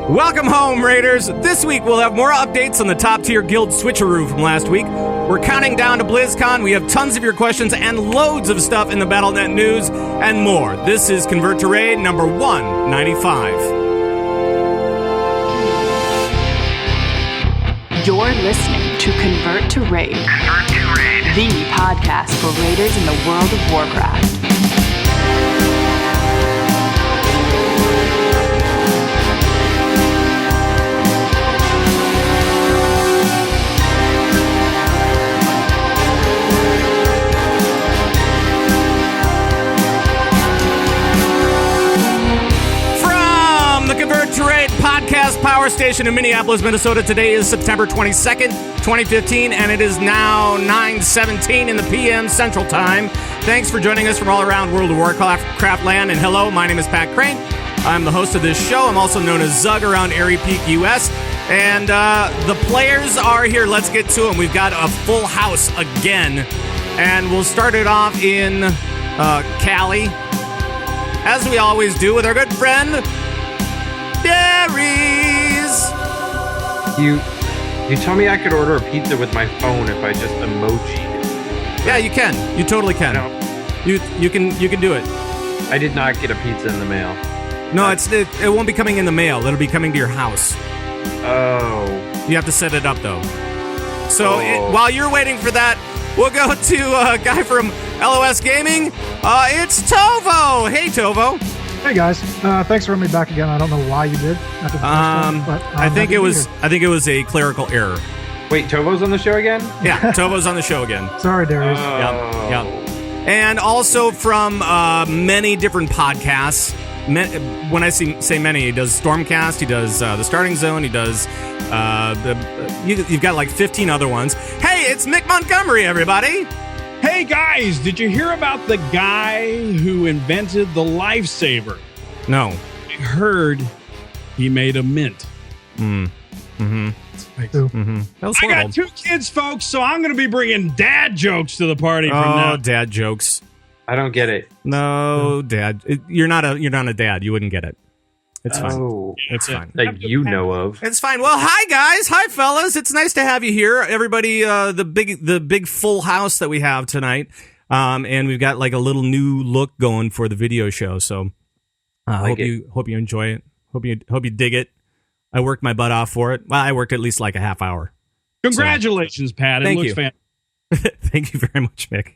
Welcome home, Raiders. This week we'll have more updates on the top-tier guild switcheroo from last week. We're counting down to BlizzCon. We have tons of your questions and loads of stuff in the Battlenet news and more. This is Convert to Raid number 195. You're listening to Convert to Raid. Convert to Raid. The podcast for raiders in the World of Warcraft. Convert to Raid podcast power station in Minneapolis, Minnesota. Today is September 22nd, 2015, and it is now 9:17 in the PM Central Time. Thanks for joining us from all around World of Warcraft land, and hello, my name is Pat Crane. I'm the host of this show. I'm also known as Zug around Airy Peak, US, and the players are here. Let's get to them. We've got a full house again, and we'll start it off in Cali, as we always do, with our good friend Darius. You told me I could order a pizza with my phone if I just emoji'd. Yeah, you can. You totally can. No. You can do it. I did not get a pizza in the mail. No, it won't be coming in the mail. It'll be coming to your house. Oh. You have to set it up though. So while you're waiting for that, we'll go to a guy from LOS Gaming. It's Tovo. Hey, Tovo. Hey guys, thanks for having me back again. I don't know why you did after the first time, but I think it was a clerical error. Wait, Tovo's on the show again? Yeah, Tovo's on the show again. Sorry, Darius. Yeah. And also from many different podcasts. When I say many, he does StormCast, he does the Starting Zone, he does you've got like 15 other ones. Hey, it's Mick Montgomery, everybody. Hey guys, did you hear about the guy who invented the lifesaver? No. I heard he made a mint. Mm-hmm. That That was I horrible. got 2 kids, folks, so I'm going to be bringing dad jokes to the party from now. Oh, dad jokes. I don't get it. No, dad. You're not a dad. You wouldn't get it. It's fine. Oh. It's fine. Like you know of. It's fine. Well, hi guys, hi fellas. It's nice to have you here, everybody. The big full house that we have tonight, and we've got like a little new look going for the video show. So, hope you enjoy it. Hope you dig it. I worked my butt off for it. Well, I worked at least like a half hour. Congratulations, Pat. It looks fantastic. Thank you very much, Mick.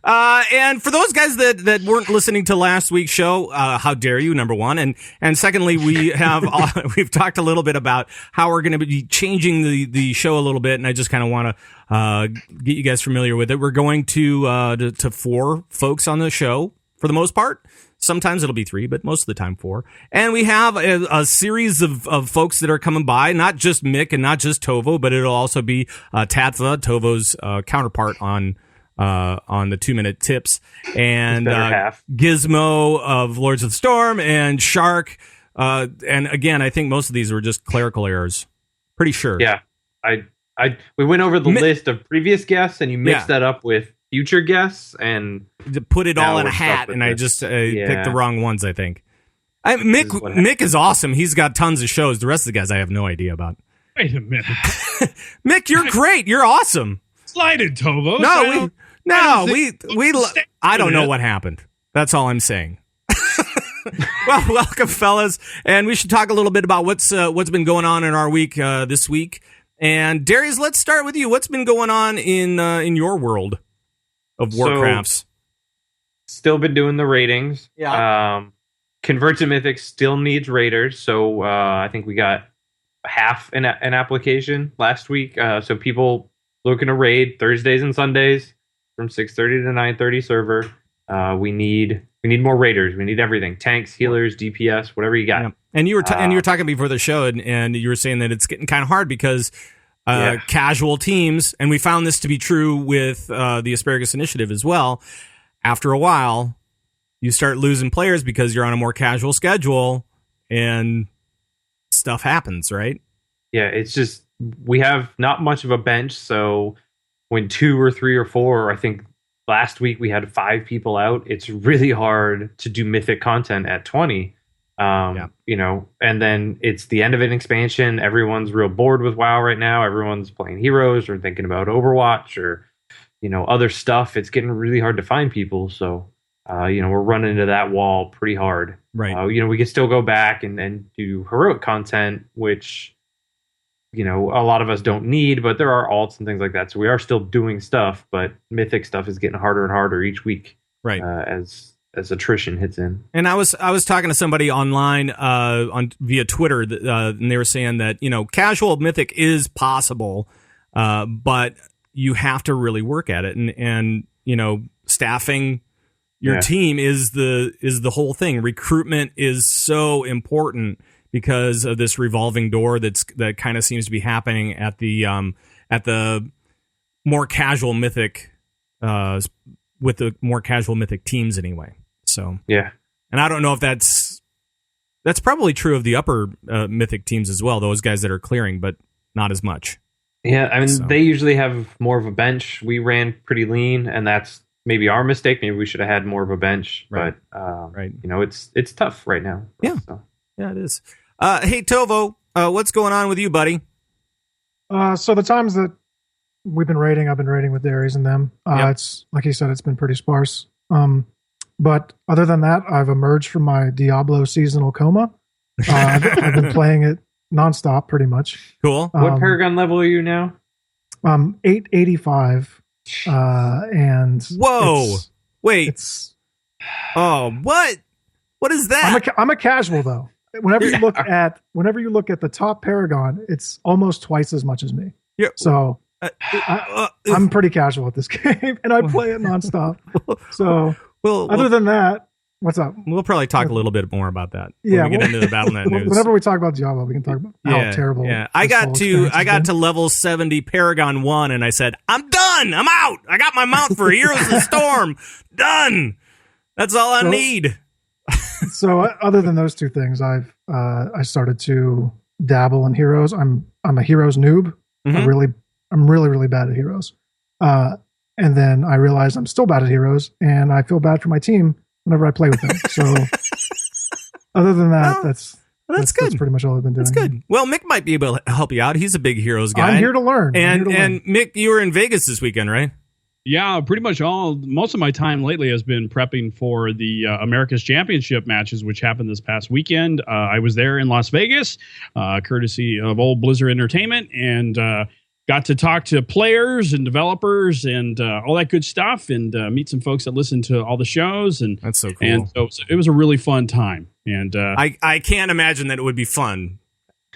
And for those guys that weren't listening to last week's show, how dare you, number one. And secondly, we've talked a little bit about how we're going to be changing the show a little bit. And I just kind of want to get you guys familiar with it. We're going to 4 folks on the show for the most part. Sometimes it'll be 3, but most of the time 4. And we have a series of folks that are coming by, not just Mick and not just Tovo, but it'll also be Tatva, Tovo's counterpart on the 2-minute tips, and Gizmo of Lords of the Storm, and Shark. And again, I think most of these were just clerical errors. Pretty sure. Yeah. We went over the list of previous guests, and you mixed that up with future guests, and to put it all in a hat, and I just picked the wrong ones, I think. Mick is awesome. He's got tons of shows. The rest of the guys I have no idea about. Wait a minute. Mick, you're great. You're awesome. Slighted, Tovo. I don't know what happened. That's all I'm saying. Well, welcome, fellas, and we should talk a little bit about what's been going on in our week this week. And Darius, let's start with you. What's been going on in your world of Warcrafts? Still been doing the ratings. Yeah. Convert to Mythic still needs raiders, so I think we got half an application last week. So people looking to raid Thursdays and Sundays from 6:30 to 9:30 server. We need more raiders. We need everything: tanks, healers, DPS, whatever you got. Yeah. And you were talking before the show, and you were saying that it's getting kind of hard because casual teams, and we found this to be true with the Asparagus Initiative as well. After a while, you start losing players because you're on a more casual schedule, and stuff happens, right? Yeah, it's just we have not much of a bench, so when 2 or 3 or 4, I think last week we had 5 people out. It's really hard to do mythic content at 20 You know, and then it's the end of an expansion. Everyone's real bored with WoW right now. Everyone's playing Heroes or thinking about Overwatch or, you know, other stuff. It's getting really hard to find people. So, you know, we're running into that wall pretty hard. Right. You know, we can still go back and do heroic content, which, you know, a lot of us don't need, but there are alts and things like that. So we are still doing stuff, but Mythic stuff is getting harder and harder each week. Right. As attrition hits in. And I was talking to somebody online via Twitter, and they were saying that, you know, casual Mythic is possible, but you have to really work at it, and you know, staffing your team is the whole thing. Recruitment is so important because of this revolving door that kind of seems to be happening at the more casual Mythic with the more casual Mythic teams anyway. So yeah, and I don't know if that's probably true of the upper Mythic teams as well. Those guys that are clearing, but not as much. Yeah, I mean they usually have more of a bench. We ran pretty lean, and that's maybe our mistake. Maybe we should have had more of a bench. Right. But you know, it's tough right now. Yeah, yeah, it is. Hey Tovo, what's going on with you, buddy? So the times that we've been raiding, I've been raiding with Darius and them. It's like he said, it's been pretty sparse. But other than that, I've emerged from my Diablo seasonal coma. I've been playing it nonstop, pretty much. Cool. What Paragon level are you now? 885. And whoa, wait. What? What is that? I'm a casual though. Whenever you look at the top Paragon, it's almost twice as much as me. Yeah. So I'm pretty casual at this game, and I play it nonstop. So. Other than that, what's up? We'll probably talk a little bit more about that when we get into the Battlenet news. Whenever we talk about Diablo, we can talk about how terrible. Yeah, I got to level 70 Paragon 1, and I said, I'm done. I'm out. I got my mount for Heroes of the Storm. Done. That's all I need. So other than those two things, I started to dabble in Heroes. I'm a Heroes noob. Mm-hmm. I'm really bad at Heroes. And then I realized I'm still bad at Heroes, and I feel bad for my team whenever I play with them. So other than that, that's good. That's pretty much all I've been doing. That's good. Well, Mick might be able to help you out. He's a big Heroes guy. I'm here to learn. And Mick, you were in Vegas this weekend, right? Yeah, pretty much most of my time lately has been prepping for the America's Championship matches, which happened this past weekend. I was there in Las Vegas, courtesy of old Blizzard Entertainment, and got to talk to players and developers and all that good stuff, and meet some folks that listen to all the shows. And that's so cool. And so it was a really fun time. And I can't imagine that it would be fun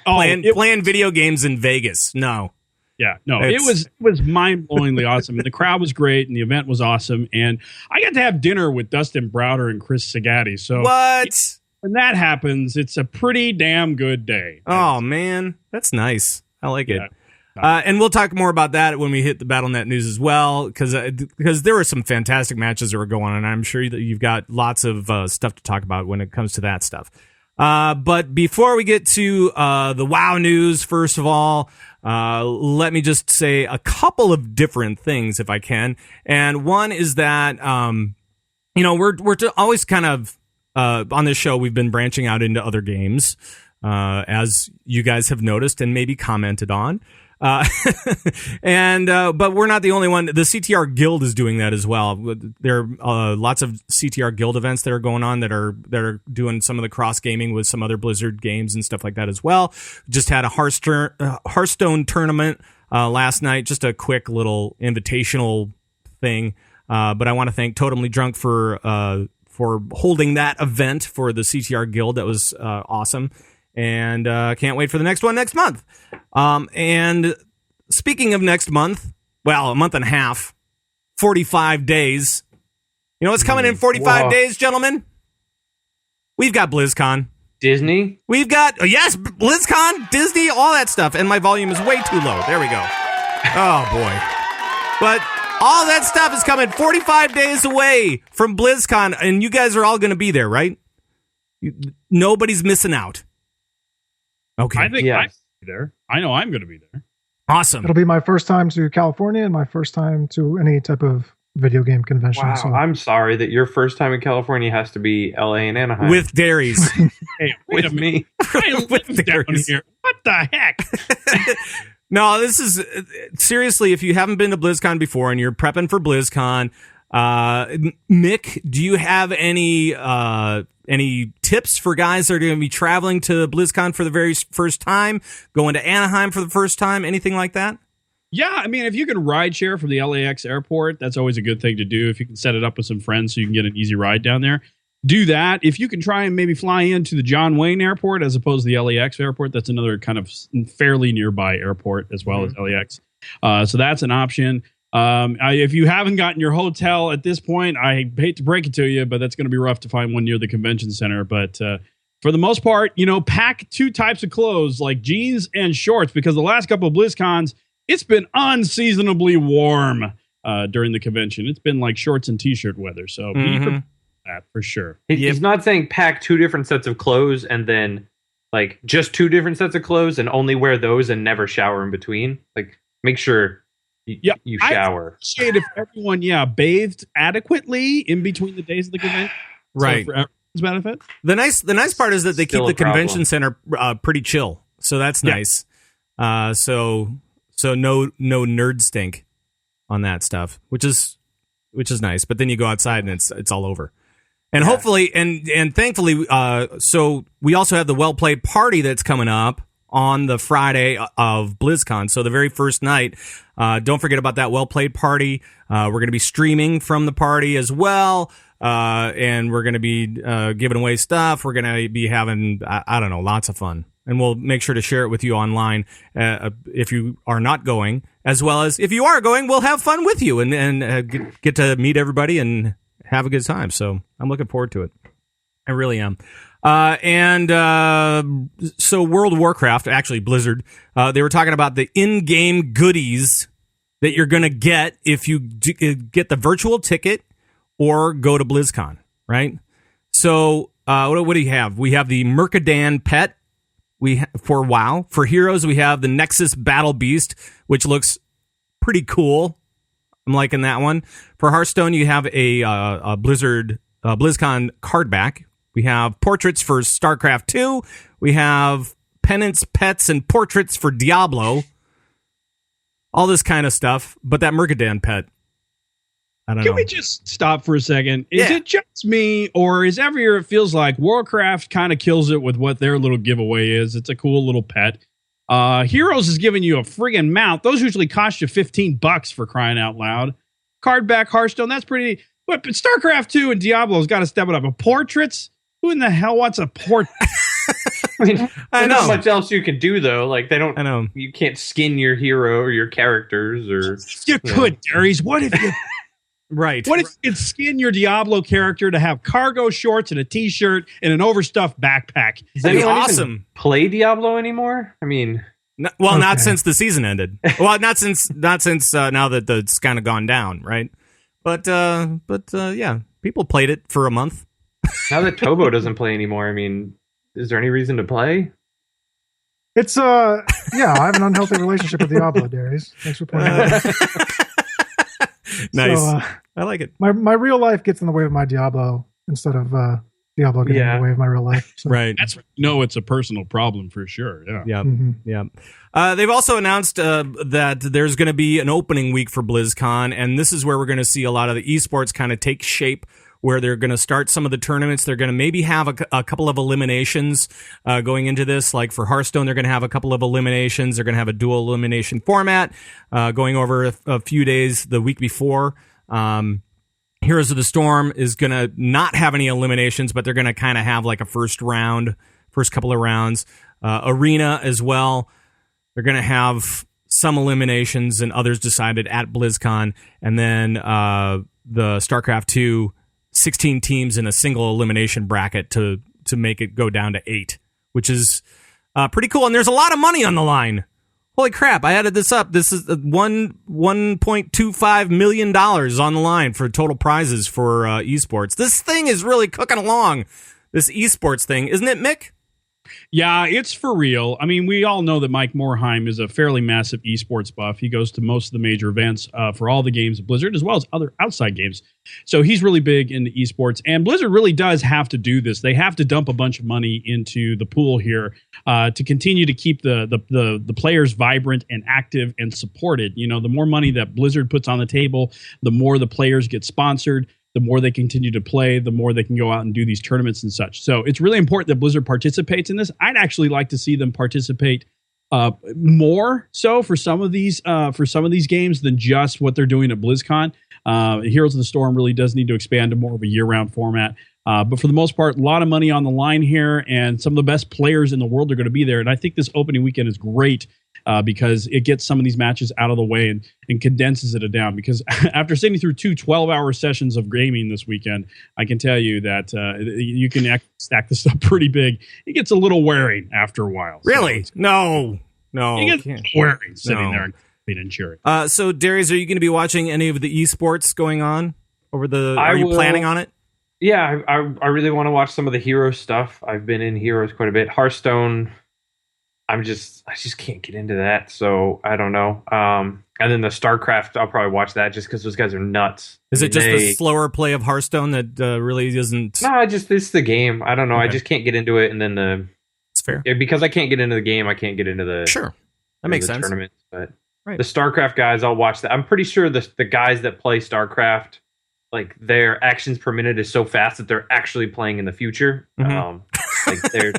playing video games in Vegas. No. Yeah, no, it was mind-blowingly awesome. And the crowd was great, and the event was awesome. And I got to have dinner with Dustin Browder and Chris Sagatti. So when that happens, it's a pretty damn good day. Oh, man. That's nice. I like it. And we'll talk more about that when we hit the Battlenet news as well, because there were some fantastic matches that were going on, and I'm sure that you've got lots of stuff to talk about when it comes to that stuff. But before we get to the WoW news, first of all, let me just say a couple of different things, if I can. And one is that, we're always kind of, on this show, we've been branching out into other games, as you guys have noticed and maybe commented on. But we're not the only one. The CTR Guild is doing that as well. There are lots of CTR Guild events that are going on that are doing some of the cross gaming with some other Blizzard games and stuff like that as well. Just had a Hearthstone tournament last night. Just a quick little invitational thing. But I want to thank Totemly Drunk for holding that event for the CTR Guild. That was awesome. And can't wait for the next one next month. And speaking of next month, well, a month and a half, 45 days. You know what's coming in 45 days, gentlemen? We've got BlizzCon. Disney? We've got, BlizzCon, Disney, all that stuff. And my volume is way too low. There we go. Oh, boy. But all that stuff is coming 45 days away from BlizzCon. And you guys are all going to be there, right? Nobody's missing out. Okay. I think I'm there. I know I'm going to be there. Awesome. It'll be my first time to California and my first time to any type of video game convention. Wow, So I'm sorry that your first time in California has to be LA and Anaheim. With Dairies. Hey, with me. I With live down Dairies. here. What the heck? No, this is seriously, if you haven't been to BlizzCon before and you're prepping for BlizzCon, Mick, do you have any tips for guys that are going to be traveling to BlizzCon for the very first time, going to Anaheim for the first time, anything like that? Yeah, I mean, if you can ride share from the LAX airport, that's always a good thing to do. If you can set it up with some friends so you can get an easy ride down there, do that. If you can try and maybe fly into the John Wayne airport as opposed to the LAX airport, that's another kind of fairly nearby airport as well as LAX. So that's an option. If you haven't gotten your hotel at this point, I hate to break it to you, but that's going to be rough to find one near the convention center. But for the most part, pack two types of clothes like jeans and shorts, because the last couple of BlizzCons, it's been unseasonably warm during the convention. It's been like shorts and t-shirt weather. So be prepared for that for sure. He's not saying pack two different sets of clothes and then like just two different sets of clothes and only wear those and never shower in between. Like make sure you shower. I appreciate if everyone, bathed adequately in between the days of the convention. Right. So for everyone's benefit. The nice part is that they Still keep the a problem. convention center pretty chill. So that's nice. So no nerd stink on that stuff, which is nice. But then you go outside and it's all over. And hopefully and thankfully, so we also have the Well Played party that's coming up on the Friday of BlizzCon. So the very first night, don't forget about that Well Played party. We're going to be streaming from the party as well. And we're going to be giving away stuff. We're going to be having, I don't know, lots of fun. And we'll make sure to share it with you online if you are not going, as well as if you are going, we'll have fun with you and get to meet everybody and have a good time. So I'm looking forward to it. I really am. So World of Warcraft, actually Blizzard, they were talking about the in-game goodies that you're going to get if you get the virtual ticket or go to BlizzCon, right? So what do you have? We have the Mercadan pet. For WoW. For Heroes, we have the Nexus Battle Beast, which looks pretty cool. I'm liking that one. For Hearthstone, you have a BlizzCon card back. We have portraits for StarCraft 2. We have pennants, pets, and portraits for Diablo. All this kind of stuff. But that Mercadan pet, I don't know. Can we just stop for a second? Is it just me, or is every year it feels like Warcraft kind of kills it with what their little giveaway is? It's a cool little pet. Heroes is giving you a friggin' mount. Those usually cost you $15 for crying out loud. Card back Hearthstone, that's pretty. But StarCraft 2 and Diablo's got to step it up. But portraits? Who in the hell wants a portrait? I mean, I there's know. not much else you can do though. Like they don't. I know. You can't skin your hero or your characters or. You could, Darius. What if you? Right. What if you could skin your Diablo character to have cargo shorts and a t-shirt and an overstuffed backpack? Does That'd be anyone awesome. even play Diablo anymore? I mean, Not since the season ended. Well, not since now that it's kind of gone down, right? But yeah, people played it for a month. now that Tovo doesn't play anymore, I mean, is there any reason to play? it's I have an unhealthy relationship with Diablo, Darius. Thanks for pointing that out. Nice. So, I like it. my real life gets in the way of my Diablo instead of Diablo getting in the way of my real life. So. Right. It's a personal problem for sure. Yeah. Yeah. Mhm. Yeah. They've also announced that there's going to be an opening week for BlizzCon, and this is where we're going to see a lot of the esports kind of take shape, where they're going to start some of the tournaments. They're going to maybe have a couple of eliminations going into this. Like for Hearthstone, they're going to have a couple of eliminations. They're going to have a dual elimination format going over a few days the week before. Heroes of the Storm is going to not have any eliminations, but they're going to kind of have like a first couple of rounds. Arena as well. They're going to have some eliminations and others decided at BlizzCon. And then the StarCraft 2, 16 teams in a single elimination bracket to make it go down to 8, which is pretty cool. And there's a lot of money on the line. Holy crap, I added this up. This is $1.25 million on the line for total prizes for esports. This thing is really cooking along, this esports thing. Isn't it, Mick? Yeah, it's for real. I mean, we all know that Mike Morheim is a fairly massive esports buff. He goes to most of the major events for all the games of Blizzard, as well as other outside games. So he's really big into esports. And Blizzard really does have to do this. They have to dump a bunch of money into the pool here to continue to keep the players vibrant and active and supported. You know, the more money that Blizzard puts on the table, the more the players get sponsored. The more they continue to play, the more they can go out and do these tournaments and such. So it's really important that Blizzard participates in this. I'd actually like to see them participate more so for some of these games than just what they're doing at BlizzCon. Heroes of the Storm really does need to expand to more of a year-round format. But for the most part, a lot of money on the line here, and some of the best players in the world are going to be there. And I think this opening weekend is great because it gets some of these matches out of the way and condenses it down. Because after sitting through 2 12-hour sessions of gaming this weekend, I can tell you that you can stack this up pretty big. It gets a little wearing after a while. Really? So no. It gets wearing sitting there and cheering. So, Darius, are you going to be watching any of the esports going on over the? Are you planning on it? Yeah, I really want to watch some of the Heroes stuff. I've been in Heroes quite a bit. Hearthstone, I just can't get into that, so I don't know. And then the StarCraft, I'll probably watch that just because those guys are nuts. Is it just the slower play of Hearthstone that really isn't? No, it's the game. I don't know. Okay. I just can't get into it, and then it's fair because I can't get into the game. I can't get into the sure. That makes sense. Tournament, but right. The StarCraft guys, I'll watch that. I'm pretty sure the guys that play StarCraft, like their actions per minute is so fast that they're actually playing in the future. Mm-hmm. Like they're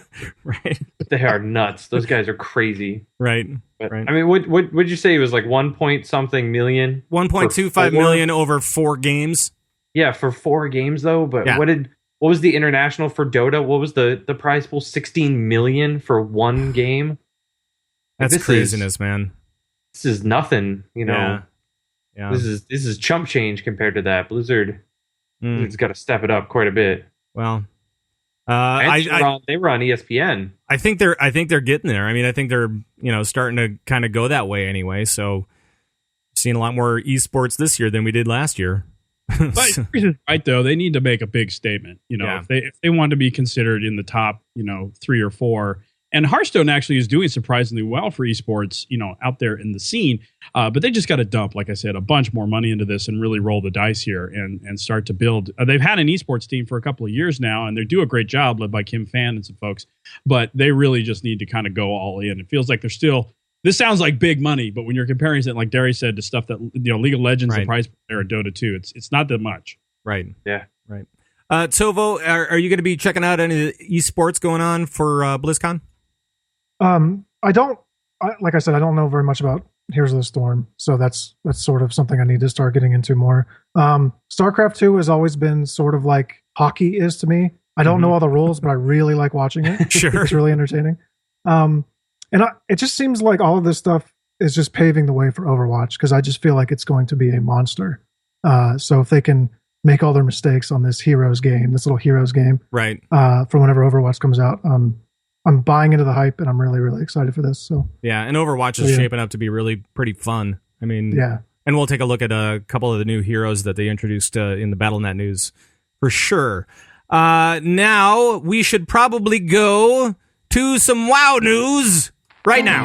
right. They are nuts. Those guys are crazy. Right. But, right. I mean, what would you say it was like 1 point something million? 1.25 million over 4 games. Yeah, for 4 games though. But yeah. What was the international for Dota? What was the prize pool? 16 million for 1 game. That's craziness, man. This is nothing, you know. Yeah. This is chump change compared to that. Blizzard's got to step it up quite a bit. Well, they were on ESPN. I think they're getting there. I mean, I think they're starting to kind of go that way anyway. So, seeing a lot more esports this year than we did last year. But right though, they need to make a big statement. If they want to be considered in the top, 3 or 4. And Hearthstone actually is doing surprisingly well for esports, out there in the scene. But they just got to dump, like I said, a bunch more money into this and really roll the dice here and start to build. They've had an esports team for a couple of years now, and they do a great job, led by Kim Fan and some folks. But they really just need to kind of go all in. It feels like they're still. This sounds like big money, but when you're comparing it, like Derry said, to stuff that League of Legends, the prize there, Dota 2, it's not that much. Right. Yeah. Right. Tovo, are you going to be checking out any of the esports going on for BlizzCon? Like I said, I don't know very much about Heroes of the Storm, so that's sort of something I need to start getting into more. StarCraft 2 has always been sort of like hockey is to me. I don't know all the rules, but I really like watching it. Sure. It's really entertaining. It just seems like all of this stuff is just paving the way for Overwatch, because I just feel like it's going to be a monster. So if they can make all their mistakes on this Heroes game, this little Heroes game, right, for whenever Overwatch comes out, I'm buying into the hype, and I'm really, really excited for this. So yeah, and Overwatch is shaping up to be really pretty fun. I mean, yeah, and we'll take a look at a couple of the new heroes that they introduced in the Battlenet news for sure. Now we should probably go to some WoW news right now.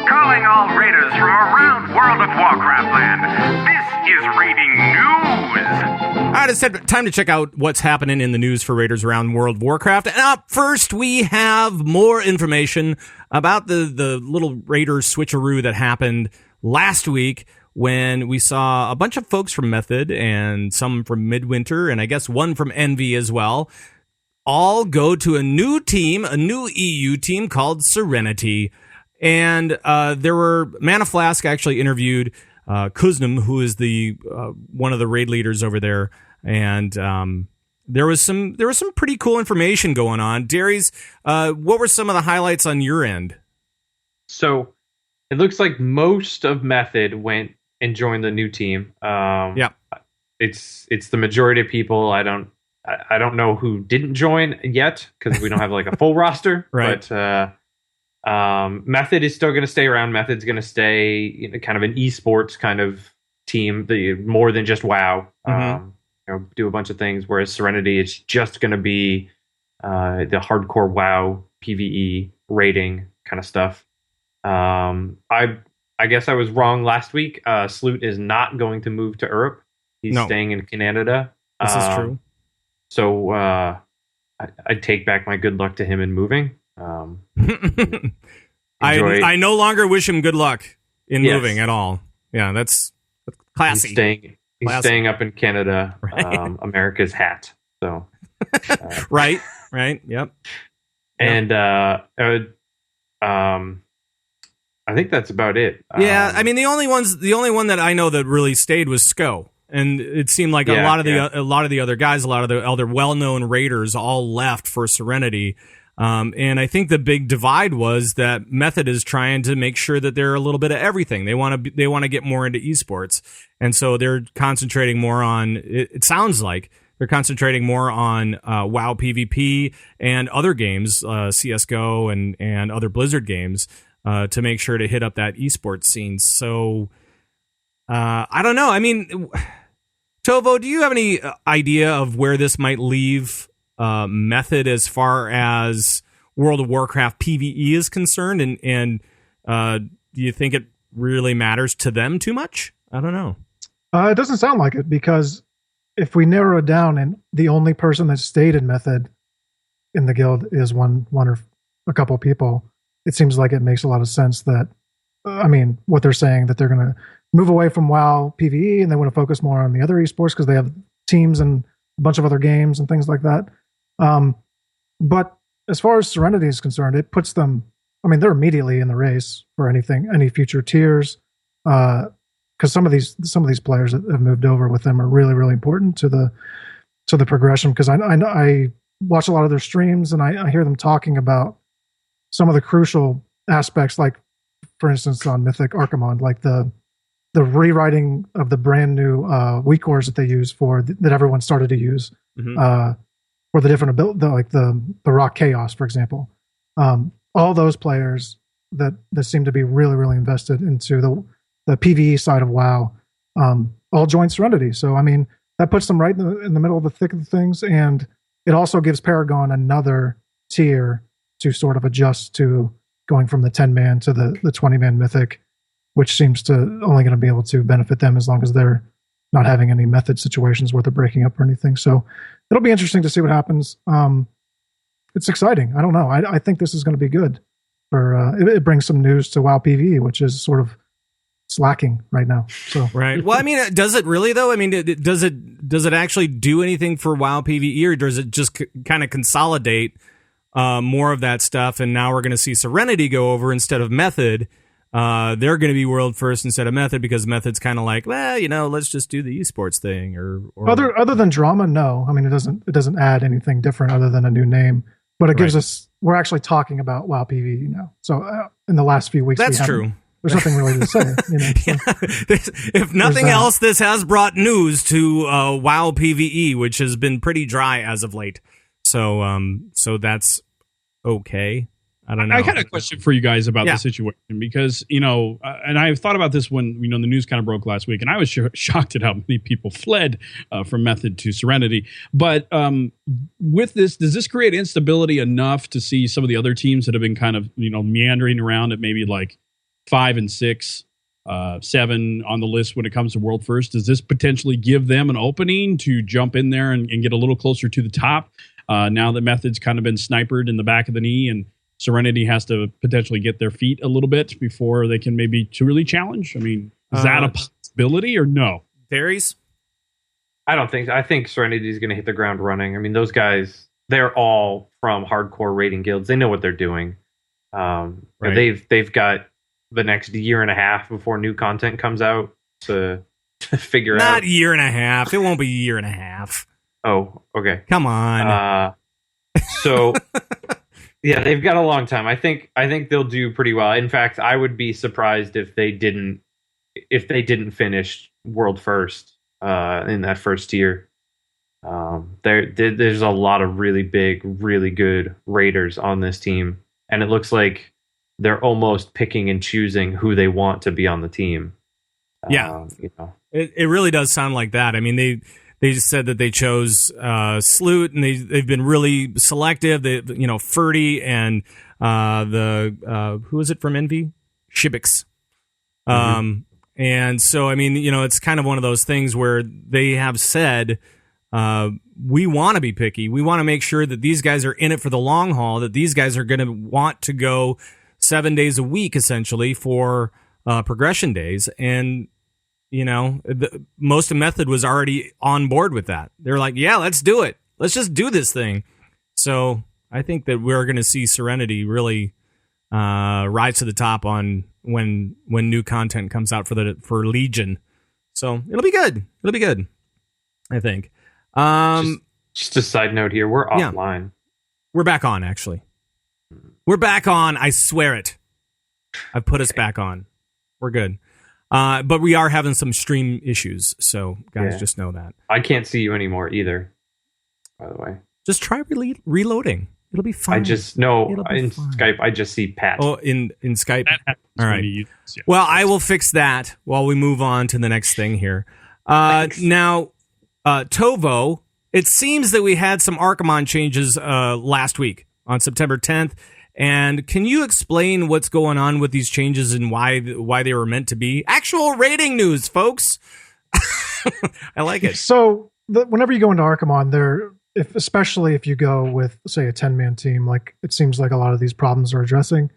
Calling all raiders from around World of Warcraft land. This is raiding news. All right, it's time to check out what's happening in the news for raiders around World of Warcraft. And up first, we have more information about the little raider switcheroo that happened last week when we saw a bunch of folks from Method and some from Midwinter, and I guess one from Envy as well, all go to a new team, a new EU team called Serenity. And there were Manaflask actually interviewed Kuznam, who is the one of the raid leaders over there, and there was some pretty cool information going on. Darius, what were some of the highlights on your end? So it looks like most of Method went and joined the new team. Yeah, it's the majority of people. I don't know who didn't join yet because we don't have like a full roster, right? But Method is still going to stay around. Method's going to stay kind of an esports kind of team, more than just WoW. Do a bunch of things. Whereas Serenity, it's just going to be the hardcore WoW PvE rating kind of stuff. I guess I was wrong last week. Sloot is not going to move to Europe. He's staying in Canada. This is true. So I take back my good luck to him in moving. I no longer wish him good luck in moving at all. Yeah, that's classy. He's staying up in Canada, right. America's hat. So right, yep. And I think that's about it. Yeah, I mean the only one that I know that really stayed was Sko. And it seemed like a lot of the other guys, a lot of the other well-known raiders all left for Serenity. And I think the big divide was that Method is trying to make sure that they're a little bit of everything. They want to get more into esports, and so they're concentrating more on. It sounds like they're concentrating more on WoW PvP and other games, CS:GO and other Blizzard games, to make sure to hit up that esports scene. So I don't know. I mean, Tovo, do you have any idea of where this might leave Method as far as World of Warcraft PvE is concerned, and do you think it really matters to them too much? I don't know. It doesn't sound like it, because if we narrow it down and the only person that stayed in Method in the guild is one or a couple people, it seems like it makes a lot of sense that, what they're saying, that they're going to move away from WoW PvE and they want to focus more on the other esports because they have teams and a bunch of other games and things like that. But as far as Serenity is concerned, it puts them, they're immediately in the race for any future tiers. Because some of these players that have moved over with them are really, really important to the progression. Because I watch a lot of their streams and I hear them talking about some of the crucial aspects, like for instance on Mythic Archimonde, like the rewriting of the brand new weak cores that they use that everyone started to use. Mm-hmm. For the different ability, like the Rock Chaos, for example. All those players that seem to be really, really invested into the PvE side of WoW, all joined Serenity. So, that puts them right in the middle of the thick of things. And it also gives Paragon another tier to sort of adjust to going from the 10-man to the 20-man Mythic, which seems to only going to be able to benefit them as long as they're not having any Method situations where they're breaking up or anything. So it'll be interesting to see what happens. It's exciting. I don't know. I think this is going to be good. It brings some news to WoW PvE, which is sort of slacking right now. So right. Well, does it really though? Does it actually do anything for WoW PvE, or does it just kind of consolidate more of that stuff? And now we're going to see Serenity go over instead of Method. They're going to be world first instead of Method, because Method's kind of like, let's just do the esports thing. Or other than drama, no. It doesn't add anything different other than a new name. But it gives us. We're actually talking about WoW PvE now. So in the last few weeks, that's true. There's nothing really to say. If nothing else, this has brought news to WoW PvE, which has been pretty dry as of late. So that's okay. I don't know. I got a question for you guys about the situation, because, and I've thought about this when, the news kind of broke last week, and I was shocked at how many people fled from Method to Serenity. But with this, does this create instability enough to see some of the other teams that have been kind of, meandering around at maybe like 5 and 6, 7 on the list when it comes to World First? Does this potentially give them an opening to jump in there and get a little closer to the top now that Method's kind of been sniped in the back of the knee, and Serenity has to potentially get their feet a little bit before they can maybe really challenge? Is that a possibility or no? Darius? I don't think so. I think Serenity's going to hit the ground running. Those guys, they're all from hardcore raiding guilds. They know what they're doing. Right. They've got the next year and a half before new content comes out to figure out. Not year and a half. It won't be a year and a half. Oh, okay. Come on. So... Yeah, they've got a long time. I think they'll do pretty well. In fact, I would be surprised if they didn't finish world first in that first tier. There's a lot of really big, really good raiders on this team, and it looks like they're almost picking and choosing who they want to be on the team. Yeah, it really does sound like that. they just said that they chose Sloot, and they've been really selective. They, Ferdy and who is it from Envy? Shibix. And so, I mean, it's kind of one of those things where they have said, we want to be picky. We want to make sure that these guys are in it for the long haul, that these guys are going to want to go 7 days a week, essentially, for progression days. And, most of Method was already on board with that. They're like, yeah, let's do it. Let's just do this thing. So I think that we're going to see Serenity really rise to the top on when new content comes out for Legion. So it'll be good. It'll be good, I think. Just a side note here, we're offline. Yeah. We're back on, actually. We're back on. I swear it. I've put us back on. We're good. But we are having some stream issues, so guys, just know that. I can't see you anymore either, by the way. Just try reloading. It'll be fine. In Skype, I just see Pat. Oh, in Skype? All right. Well, I will fix that while we move on to the next thing here. Now, Tovo, it seems that we had some Archimonde changes last week on September 10th. And can you explain what's going on with these changes and why they were meant to be? Actual rating news, folks. I like it. So whenever you go into Archimonde, especially if you go with, say, a 10-man team, like it seems like a lot of these problems are addressing,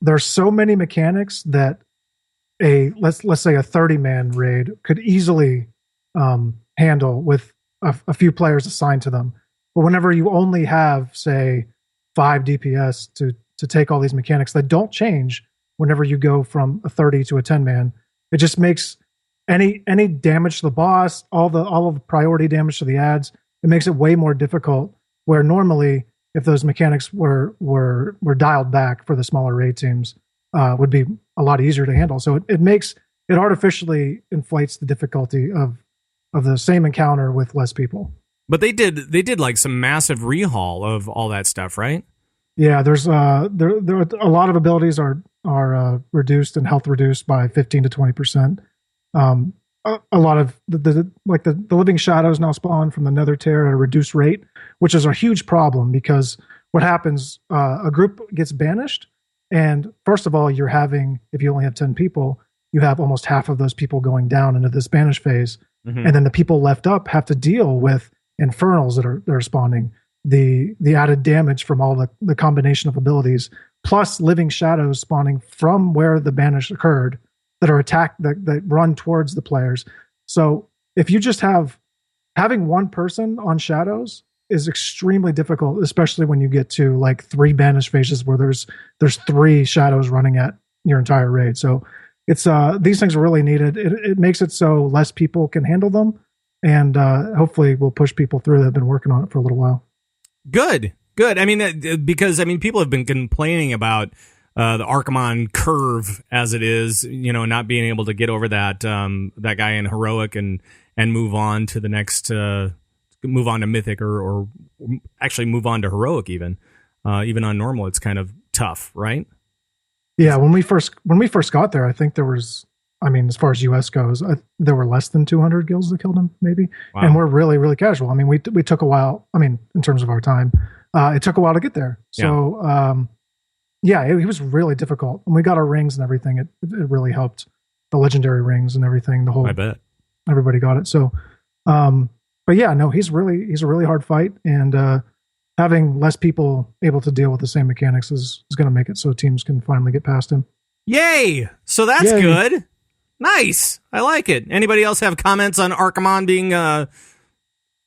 there's so many mechanics that let's say a 30-man raid could easily handle with a few players assigned to them. But whenever you only have, say, 5 DPS to take all these mechanics that don't change whenever you go from a 30 to a 10-man, it just makes any damage to the boss, all of the priority damage to the ads, it makes it way more difficult, where normally if those mechanics were dialed back for the smaller raid teams, would be a lot easier to handle. So it artificially inflates the difficulty of the same encounter with less people. But they did like some massive rehaul of all that stuff, right? Yeah, there's there a lot of abilities are reduced and health reduced by 15 to 20%. A lot of the living shadows now spawn from the Nether Tear at a reduced rate, which is a huge problem because what happens, a group gets banished, and first of all, if you only have 10 people, you have almost half of those people going down into this banish phase, and then the people left up have to deal with infernals that are spawning, the added damage from all the combination of abilities, plus living shadows spawning from where the banish occurred that are attacked that run towards the players. So if you just having one person on shadows is extremely difficult, especially when you get to like 3 banish phases where there's 3 shadows running at your entire raid. So it's these things are really needed. It makes it so less people can handle them, and hopefully we'll push people through that have been working on it for a little while. Good. I mean, because people have been complaining about the Archimonde curve as it is, not being able to get over that guy in heroic and move on to the next, move on to mythic or actually move on to heroic even on normal. It's kind of tough, right? Yeah, when we first got there, I think there was, as far as US goes, there were less than 200 guilds that killed him, maybe. Wow. And we're really, really casual. We took a while. In terms of our time, it took a while to get there. So, it was really difficult. When we got our rings and everything, it really helped. The legendary rings and everything. I bet everybody got it. So, but yeah, no, he's a really hard fight, and having less people able to deal with the same mechanics is going to make it so teams can finally get past him. Yay! So that's good. Nice. I like it. Anybody else have comments on Archimonde being not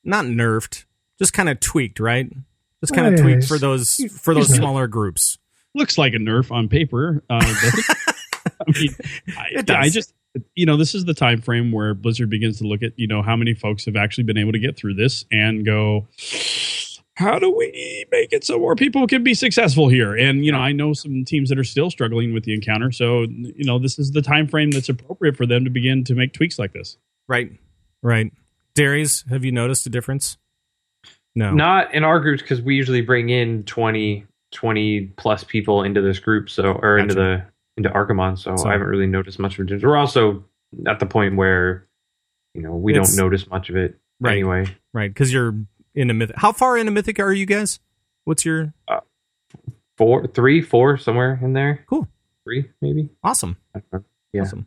nerfed, just kind of tweaked, right? Just kind of tweaked for those smaller groups. Looks like a nerf on paper. It does. I just, this is the time frame where Blizzard begins to look at, how many folks have actually been able to get through this and go, how do we make it so more people can be successful here? And, I know some teams that are still struggling with the encounter. So, this is the time frame that's appropriate for them to begin to make tweaks like this. Right. Darius, have you noticed a difference? No. Not in our groups, because we usually bring in 20 plus people into this group, into Archimonde. So I haven't really noticed much of a difference. We're also at the point where, we don't notice much of it. anyway. Right, because you're into Mythic. How far into Mythic are you guys? What's your 3, 4, somewhere in there. Cool. 3, maybe. Awesome. Yeah. Awesome.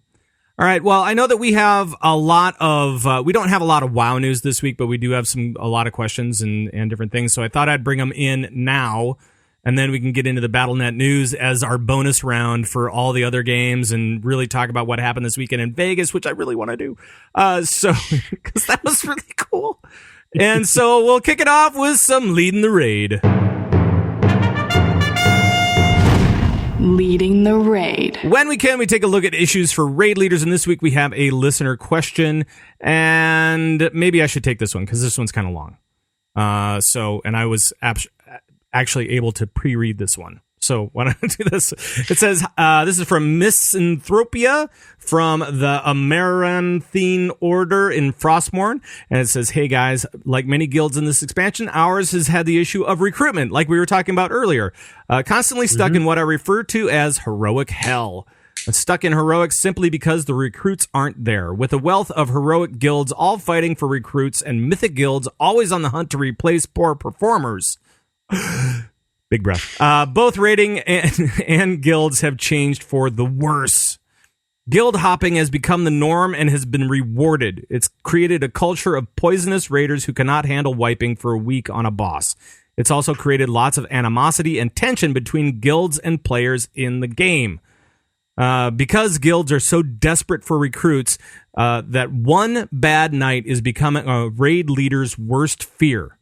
All right. Well, I know that we have a lot of we don't have a lot of WoW news this week, but we do have a lot of questions and different things. So I thought I'd bring them in now, and then we can get into the Battlenet news as our bonus round for all the other games and really talk about what happened this weekend in Vegas, which I really want to do. So because that was really cool. And so we'll kick it off with some Leading the Raid. Leading the Raid. When we can, we take a look at issues for raid leaders, and this week we have a listener question, and maybe I should take this one because this one's kind of long. And I was actually able to pre-read this one. So why don't I do this? It says, this is from Misanthropia from the Amaranthine Order in Frostmourne. And it says, hey guys, like many guilds in this expansion, ours has had the issue of recruitment, like we were talking about earlier. Constantly stuck in what I refer to as heroic hell. Stuck in heroics simply because the recruits aren't there. With a wealth of heroic guilds all fighting for recruits and mythic guilds always on the hunt to replace poor performers. Big breath. Both raiding and guilds have changed for the worse. Guild hopping has become the norm and has been rewarded. It's created a culture of poisonous raiders who cannot handle wiping for a week on a boss. It's also created lots of animosity and tension between guilds and players in the game. Because guilds are so desperate for recruits, that one bad night is becoming a raid leader's worst fear.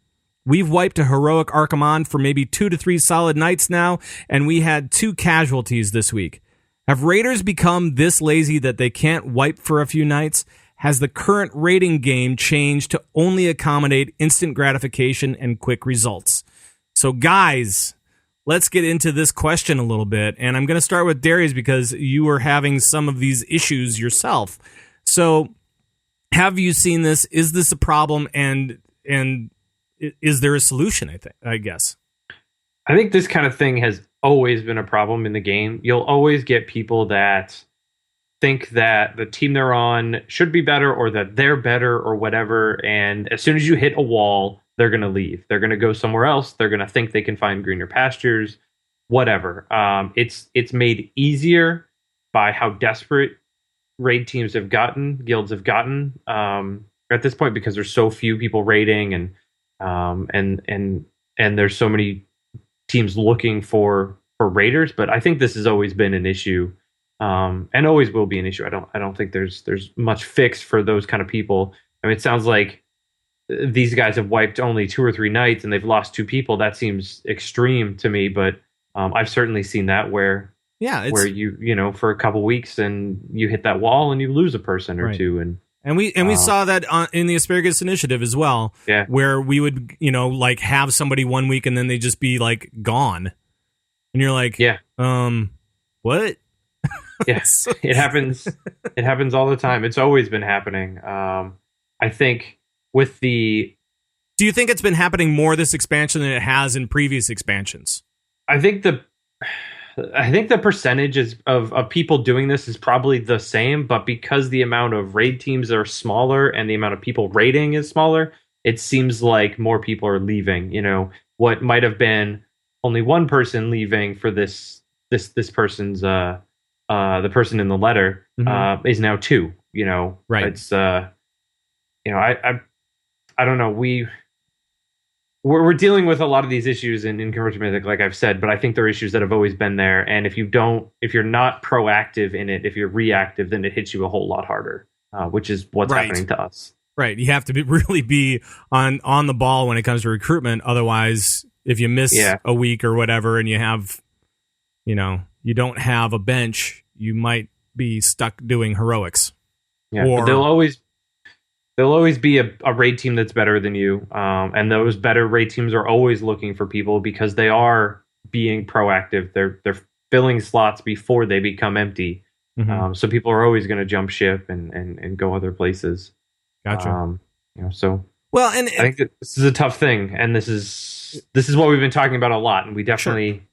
We've wiped a heroic Archimonde for maybe 2 to 3 solid nights now, and we had 2 casualties this week. Have raiders become this lazy that they can't wipe for a few nights? Has the current raiding game changed to only accommodate instant gratification and quick results? So guys, let's get into this question a little bit, and I'm going to start with Darius because you were having some of these issues yourself. So have you seen this? Is this a problem? And is there a solution, I guess? I think this kind of thing has always been a problem in the game. You'll always get people that think that the team they're on should be better or that they're better or whatever. And as soon as you hit a wall, they're going to leave. They're going to go somewhere else. They're going to think they can find greener pastures, whatever. It's made easier by how desperate raid teams have gotten, guilds have gotten at this point because there's so few people raiding and there's so many teams looking for raiders, but I think this has always been an issue, and always will be an issue. I don't think there's much fix for those kind of people. I mean, it sounds like these guys have wiped only 2 or 3 nights and they've lost 2 people. That seems extreme to me, but I've certainly seen that where you for a couple weeks and you hit that wall and you lose a person or two, and we saw that in the Asparagus Initiative as well, where we would, like have somebody one week and then they just be like gone. And you're like, what? Yeah, it happens. It happens all the time. It's always been happening. I think do you think it's been happening more this expansion than it has in previous expansions? I think the percentages of people doing this is probably the same, but because the amount of raid teams are smaller and the amount of people raiding is smaller, it seems like more people are leaving. What might have been only one person leaving for this person's the person in the letter is now 2. Right? It's I don't know. We're dealing with a lot of these issues in Converge Mythic, like I've said, but I think they're issues that have always been there. And if you're not proactive in it, if you're reactive, then it hits you a whole lot harder, which is what's happening to us. Right. You have to really be on the ball when it comes to recruitment. Otherwise, if you miss a week or whatever and you have, you don't have a bench, you might be stuck doing heroics. Yeah, but there'll always be a raid team that's better than you. And those better raid teams are always looking for people because they are being proactive. They're filling slots before they become empty. So people are always going to jump ship and go other places. Gotcha. Well, and I think that this is a tough thing. And this is what we've been talking about a lot. And we definitely,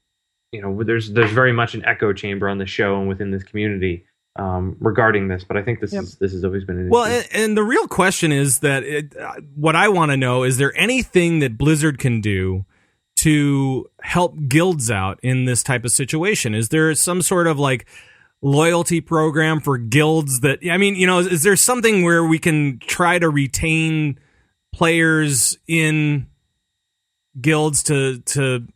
there's very much an echo chamber on the show and within this community. regarding this, but I think this has always been an issue. Well, and the real question is that what I want to know, is there anything that Blizzard can do to help guilds out in this type of situation? Is there some sort of like loyalty program for guilds that, I mean, is there something where we can try to retain players in guilds to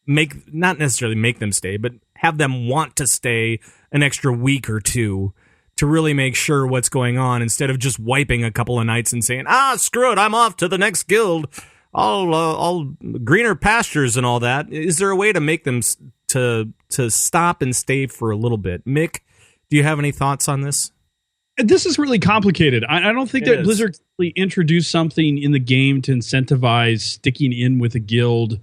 make, not necessarily make them stay, but have them want to stay an extra week or two to really make sure what's going on, instead of just wiping a couple of nights and saying, screw it, I'm off to the next guild, all greener pastures and all that. Is there a way to make them to stop and stay for a little bit? Mick, do you have any thoughts on this? This is really complicated. I don't think that Blizzard really introduced something in the game to incentivize sticking in with a guild,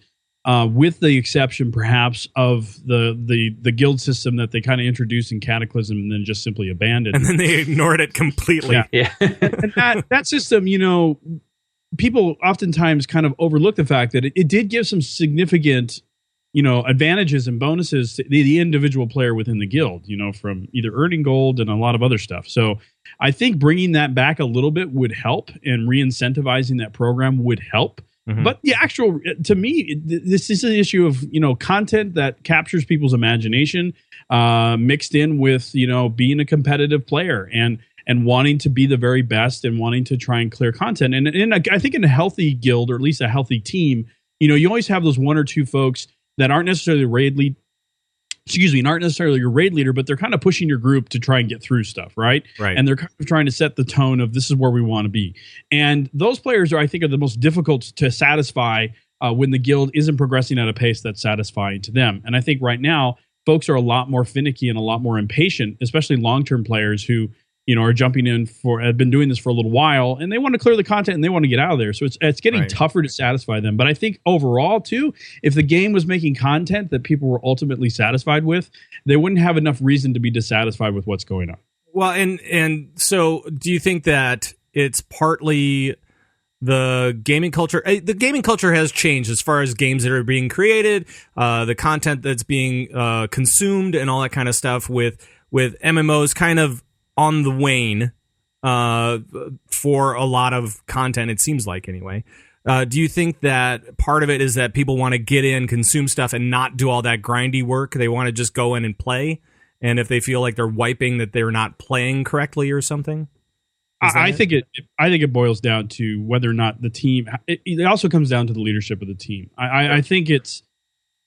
with the exception perhaps of the guild system that they kind of introduced in Cataclysm and then just simply abandoned. And then they ignored it completely. Yeah. And that system, people oftentimes kind of overlook the fact that it did give some significant, advantages and bonuses to the individual player within the guild, from either earning gold and a lot of other stuff. So I think bringing that back a little bit would help, and re-incentivizing that program would help. Mm-hmm. But the actual, to me, this is an issue of, content that captures people's imagination, mixed in with, being a competitive player and wanting to be the very best and wanting to try and clear content. And I think in a healthy guild, or at least a healthy team, you always have those one or two folks that aren't necessarily aren't necessarily your raid leader, but they're kind of pushing your group to try and get through stuff, right? Right. And they're kind of trying to set the tone of this is where we want to be. And those players are the most difficult to satisfy when the guild isn't progressing at a pace that's satisfying to them. And I think right now, folks are a lot more finicky and a lot more impatient, especially long-term players who are jumping in have been doing this for a little while, and they want to clear the content and they want to get out of there. So it's getting tougher to satisfy them. But I think overall too, if the game was making content that people were ultimately satisfied with, they wouldn't have enough reason to be dissatisfied with what's going on. Well, and so do you think that it's partly the gaming culture? The gaming culture has changed as far as games that are being created, the content that's being consumed, and all that kind of stuff. With MMOs kind of on the wane for a lot of content, it seems like, anyway. Do you think that part of it is that people want to get in, consume stuff, and not do all that grindy work? They want to just go in and play, and if they feel like they're wiping, that they're not playing correctly or something? I think it boils down to whether or not the team. It also comes down to the leadership of the team.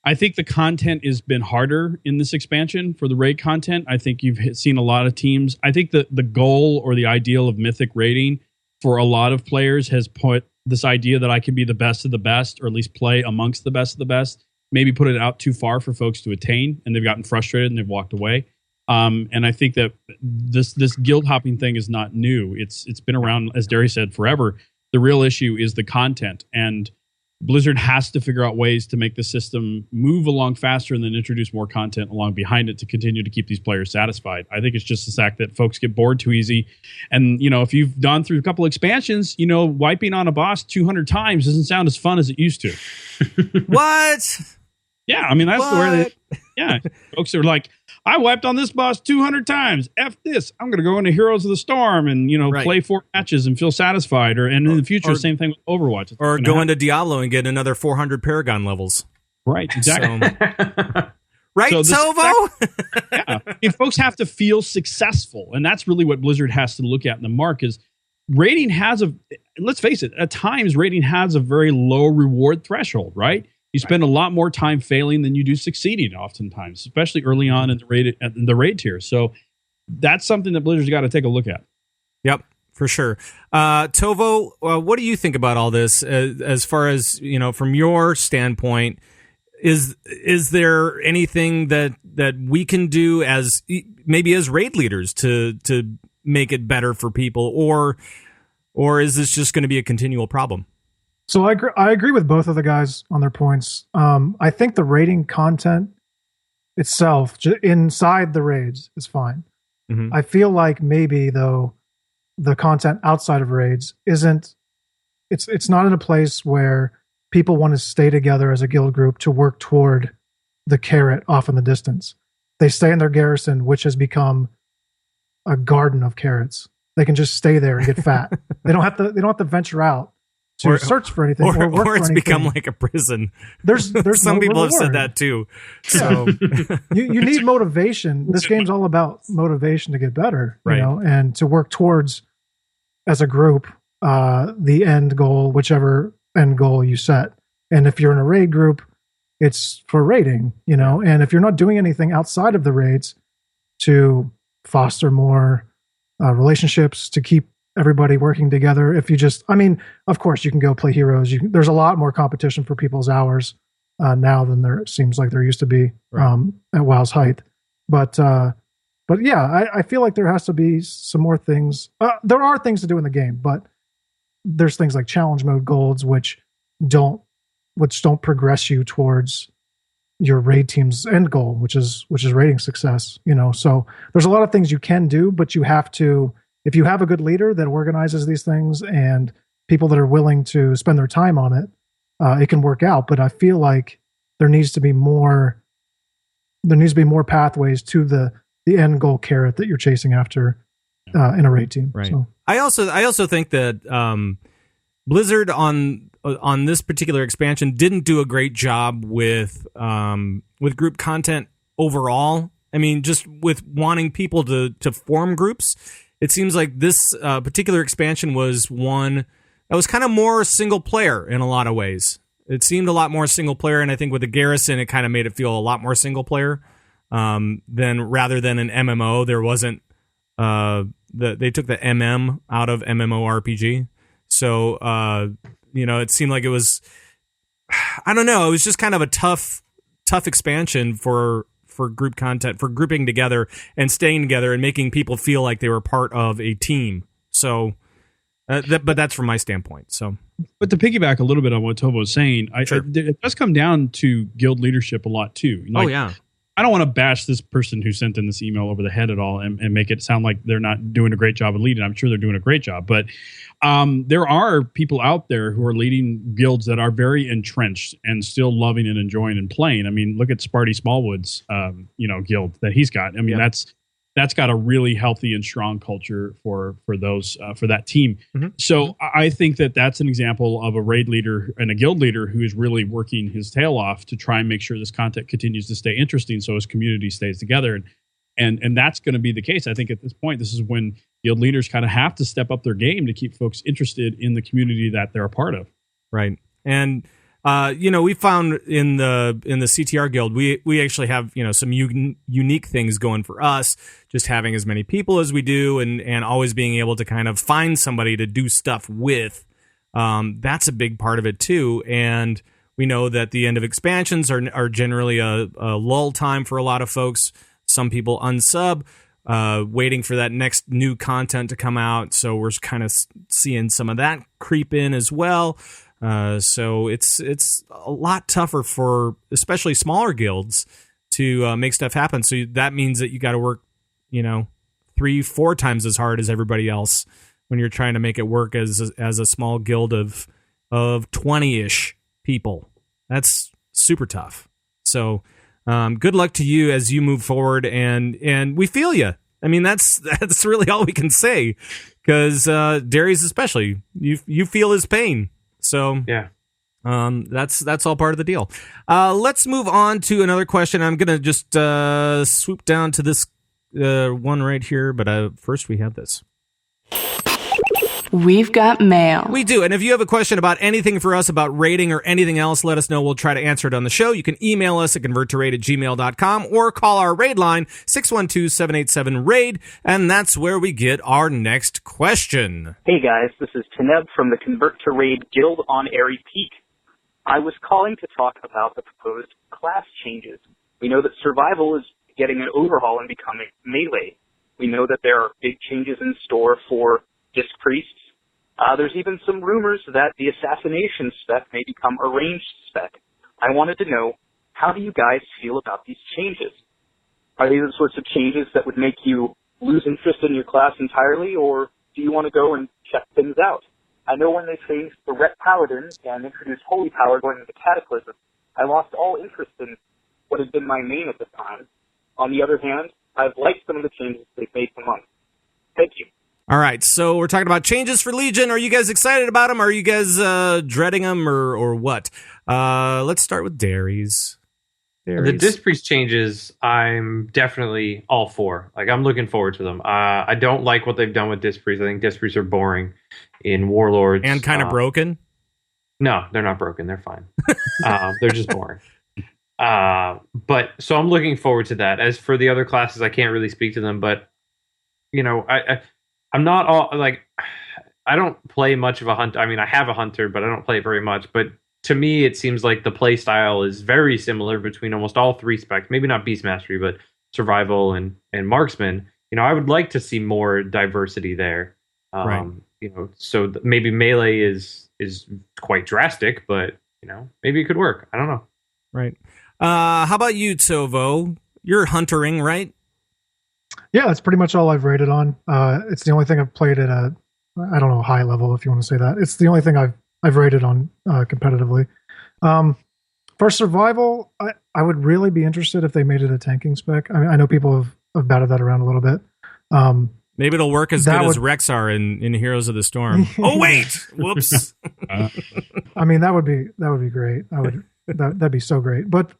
I think the content has been harder in this expansion for the raid content. I think you've seen a lot of teams. I think the goal or the ideal of Mythic raiding for a lot of players has put this idea that I can be the best of the best, or at least play amongst the best of the best, maybe put it out too far for folks to attain, and they've gotten frustrated and they've walked away. And I think that this guild hopping thing is not new. It's been around, as Derry said, forever. The real issue is the content, and Blizzard has to figure out ways to make the system move along faster and then introduce more content along behind it to continue to keep these players satisfied. I think it's just the fact that folks get bored too easy. And, if you've gone through a couple expansions, wiping on a boss 200 times doesn't sound as fun as it used to. What? Yeah, I mean, that's where folks are like, I wiped on this boss 200 times. F this. I'm going to go into Heroes of the Storm and, play 4 matches and feel satisfied. And in the future, same thing with Overwatch. Or go into Diablo and get another 400 Paragon levels. Right, exactly. Right, Tovo? Yeah. If folks have to feel successful, and that's really what Blizzard has to look at in the mark, is rating has let's face it, at times rating has a very low reward threshold, right? You spend a lot more time failing than you do succeeding oftentimes, especially early on in the raid tier. So that's something that Blizzard's got to take a look at. Yep, for sure. Tovo, what do you think about all this as far as, from your standpoint? Is there anything that we can do as maybe as raid leaders to make it better for people, or is this just going to be a continual problem? So I agree with both of the guys on their points. I think the raiding content itself inside the raids is fine. Mm-hmm. I feel like maybe though the content outside of raids isn't. It's not in a place where people want to stay together as a guild group to work toward the carrot off in the distance. They stay in their garrison, which has become a garden of carrots. They can just stay there and get fat. They don't have to venture out to search for anything or work for it's anything. become like a prison. There's Some no people have said reward. that too. So You need motivation. This game's all about motivation to get better, Right. you know, and to work towards, as a group, the end goal, whichever end goal you set. And if you're in a raid group, it's for raiding, you know, and if you're not doing anything outside of the raids to foster more relationships, to keep everybody working together, if you just, I mean, of course you can go play heroes. There's a lot more competition for people's hours now than there seems like there used to be at WoW's height. But yeah, I feel like there has to be some more things. There are things to do in the game, but there's things like challenge mode golds, which don't progress you towards your raid team's end goal, which is raiding success, you know. So there's a lot of things you can do, but you have to, if you have a good leader that organizes these things and people that are willing to spend their time on it, it can work out. But I feel like there needs to be more pathways to the end goal carrot that you're chasing after in a raid team. Right. So. I also think that Blizzard on this particular expansion didn't do a great job with group content overall. I mean, just with wanting people to form groups. It seems like this particular expansion was one that was kind of more single player in a lot of ways. It seemed a lot more single player, and I think with the Garrison, it kind of made it feel a lot more single player than rather than an MMO. There wasn't they took the MM out of MMORPG, so it seemed like it was, I don't know, it was just kind of a tough expansion for group content, for grouping together and staying together and making people feel like they were part of a team. So, but that's from my standpoint. So, but to piggyback a little bit on what Tovo was saying, Sure. It does come down to guild leadership a lot too. Like, oh yeah. I don't want to bash this person who sent in this email over the head at all and make it sound like they're not doing a great job of leading. I'm sure they're doing a great job, but there are people out there who are leading guilds that are very entrenched and still loving and enjoying and playing. I mean, look at Sparty Smallwood's, guild that he's got. I mean, that's got a really healthy and strong culture for those for that team. Mm-hmm. So I think that that's an example of a raid leader and a guild leader who is really working his tail off to try and make sure this content continues to stay interesting, so his community stays together. And that's going to be the case. I think at this point, this is when guild leaders kind of have to step up their game to keep folks interested in the community that they're a part of. Right. And we found in the CTR guild, we actually have, some unique things going for us, just having as many people as we do and always being able to kind of find somebody to do stuff with. That's a big part of it too. And we know that the end of expansions are generally a lull time for a lot of folks. Some people unsub, waiting for that next new content to come out. So we're kind of seeing some of that creep in as well. So it's a lot tougher for especially smaller guilds to make stuff happen. So that means that you got to work, 3-4 times as hard as everybody else when you're trying to make it work as a small guild of 20-ish people. That's super tough. So good luck to you as you move forward, and we feel you. I mean, that's really all we can say, because Darius especially, you feel his pain. So yeah, that's all part of the deal. Let's move on to another question. I'm gonna just swoop down to this one right here, but first we have this. We've got mail. We do. And if you have a question about anything for us about rating or anything else, let us know. We'll try to answer it on the show. You can email us at converttoraid@gmail.com or call our raid line 612-787-RAID. And that's where we get our next question. Hey guys, this is Taneb from the Convert to Raid Guild on Airy Peak. I was calling to talk about the proposed class changes. We know that Survival is getting an overhaul and becoming melee. We know that there are big changes in store for Disc Priests. There's even some rumors that the Assassination spec may become a ranged spec. I wanted to know, how do you guys feel about these changes? Are these the sorts of changes that would make you lose interest in your class entirely, or do you want to go and check things out? I know when they changed the Ret Paladin and introduced Holy Power going into Cataclysm, I lost all interest in what had been my main at the time. On the other hand, I've liked some of the changes they've made for months. Thank you. All right, so we're talking about changes for Legion. Are you guys excited about them? Are you guys dreading them, or what? Let's start with Darius. The Disc Priest changes, I'm definitely all for. Like, I'm looking forward to them. I don't like what they've done with Disc Priests. I think Disc Priests are boring in Warlords. And kind of broken? No, they're not broken. They're fine. They're just boring. But so I'm looking forward to that. As for the other classes, I can't really speak to them, but you know, I'm not all like, I don't play much of a hunter. I mean, I have a hunter, but I don't play very much. But to me, it seems like the play style is very similar between almost all three specs. Maybe not Beast Mastery, but Survival and Marksman. You know, I would like to see more diversity there. Right. You know, so maybe melee is quite drastic, but you know, maybe it could work. I don't know. Right. How about you, Tovo? You're huntering, right? Yeah, that's pretty much all I've rated on. It's the only thing I've played at a, I don't know, high level, if you want to say that. It's the only thing I've rated on competitively. For survival, I would really be interested if they made it a tanking spec. I mean, I know people have batted that around a little bit. Maybe it'll work as good as Rexar in Heroes of the Storm. Oh wait, whoops. I mean, that would be great. That'd be so great. But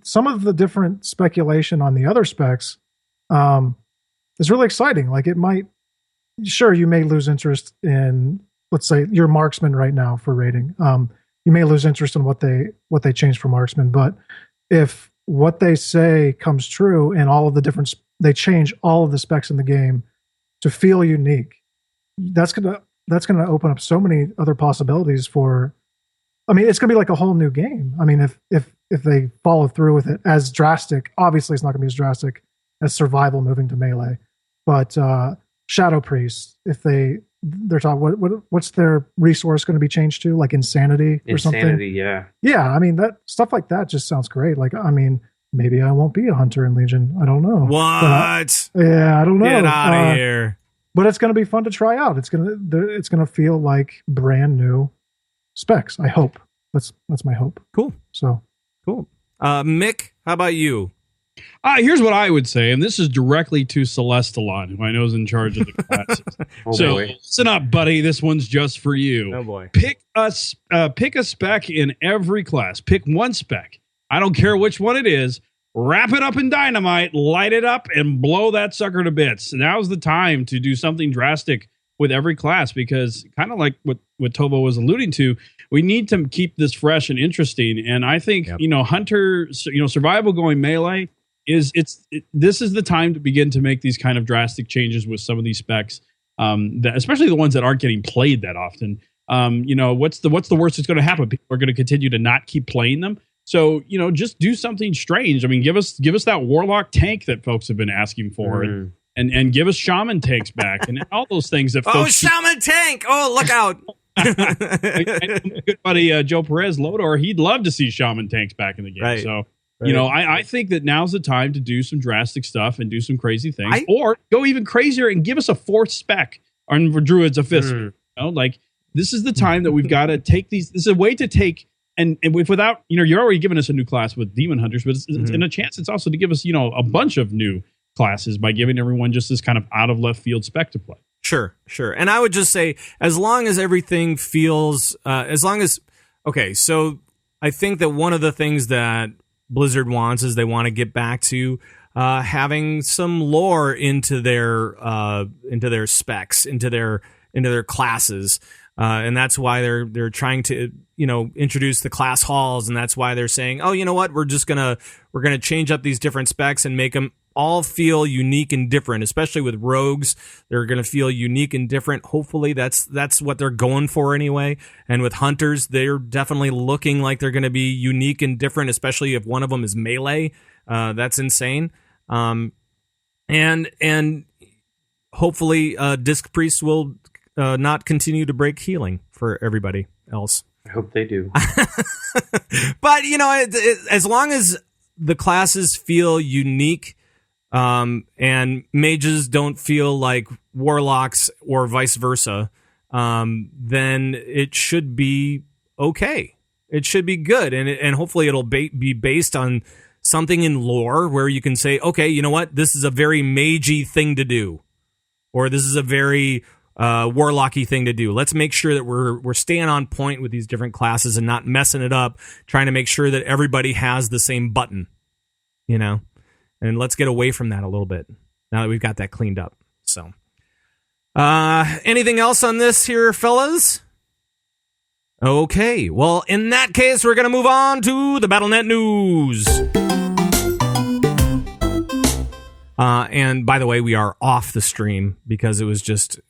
some of the different speculation on the other specs is really exciting. Like, it might, sure, you may lose interest in, let's say, your marksman right now for rating. You may lose interest in what they changed for marksman, but if what they say comes true and all of the different, they change all of the specs in the game to feel unique, that's gonna open up so many other possibilities for. I mean, it's gonna be like a whole new game. I mean, if they follow through with it as drastic, obviously it's not gonna be as drastic as survival moving to melee, but Shadow Priest, if they're talking, what's their resource going to be changed to, like insanity or something? Insanity, yeah. Yeah, I mean, that stuff like that just sounds great. Like, I mean, maybe I won't be a hunter in Legion. I don't know. What? Yeah, I don't know. Get out of here. But it's going to be fun to try out. It's gonna feel like brand new specs. I hope. That's my hope. Cool. So cool. Mick, how about you? Here's what I would say, and this is directly to Celestalon, who I know is in charge of the classes. Listen up, buddy. This one's just for you. Oh boy. Pick a spec in every class. Pick one spec. I don't care which one it is. Wrap it up in dynamite, light it up, and blow that sucker to bits. Now's the time to do something drastic with every class, because kind of like what Tovo was alluding to, we need to keep this fresh and interesting. And I think, Hunter, survival going melee, this is the time to begin to make these kind of drastic changes with some of these specs, especially the ones that aren't getting played that often. What's the worst that's going to happen? People are going to continue to not keep playing them. So, just do something strange. I mean, give us that Warlock tank that folks have been asking for, and give us Shaman tanks back, and all those things that folks. Shaman tank! Oh, look out! My good buddy Joe Perez Lodor, he'd love to see Shaman tanks back in the game. Right. So. I think that now's the time to do some drastic stuff and do some crazy things, or go even crazier and give us a fourth spec on Druids of Fist. This is the time that we've got to take these. This is a way to take and without you're already giving us a new class with Demon Hunters, but it's in a chance it's also to give us a bunch of new classes by giving everyone just this kind of out of left field spec to play. Sure. And I would just say, as long as everything feels, okay. So I think that one of the things that Blizzard wants is they want to get back to having some lore into their specs, into their classes, and that's why they're trying to introduce the class halls, and that's why they're saying, oh, you know what, we're gonna change up these different specs and make them all feel unique and different, especially with rogues. They're going to feel unique and different. Hopefully that's what they're going for anyway. And with hunters, they're definitely looking like they're going to be unique and different, especially if one of them is melee. That's insane. And hopefully Disc Priests will not continue to break healing for everybody else. I hope they do. But, as long as the classes feel unique, and mages don't feel like warlocks or vice versa, then it should be okay. It should be good, and hopefully it'll be based on something in lore where you can say, okay, you know what, this is a very magey thing to do. or this is a very warlocky thing to do. Let's make sure that we're staying on point with these different classes and not messing it up, trying to make sure that everybody has the same button, and let's get away from that a little bit now that we've got that cleaned up. So anything else on this here, fellas? Okay, well, in that case, we're going to move on to the Battlenet news. And by the way, we are off the stream because it was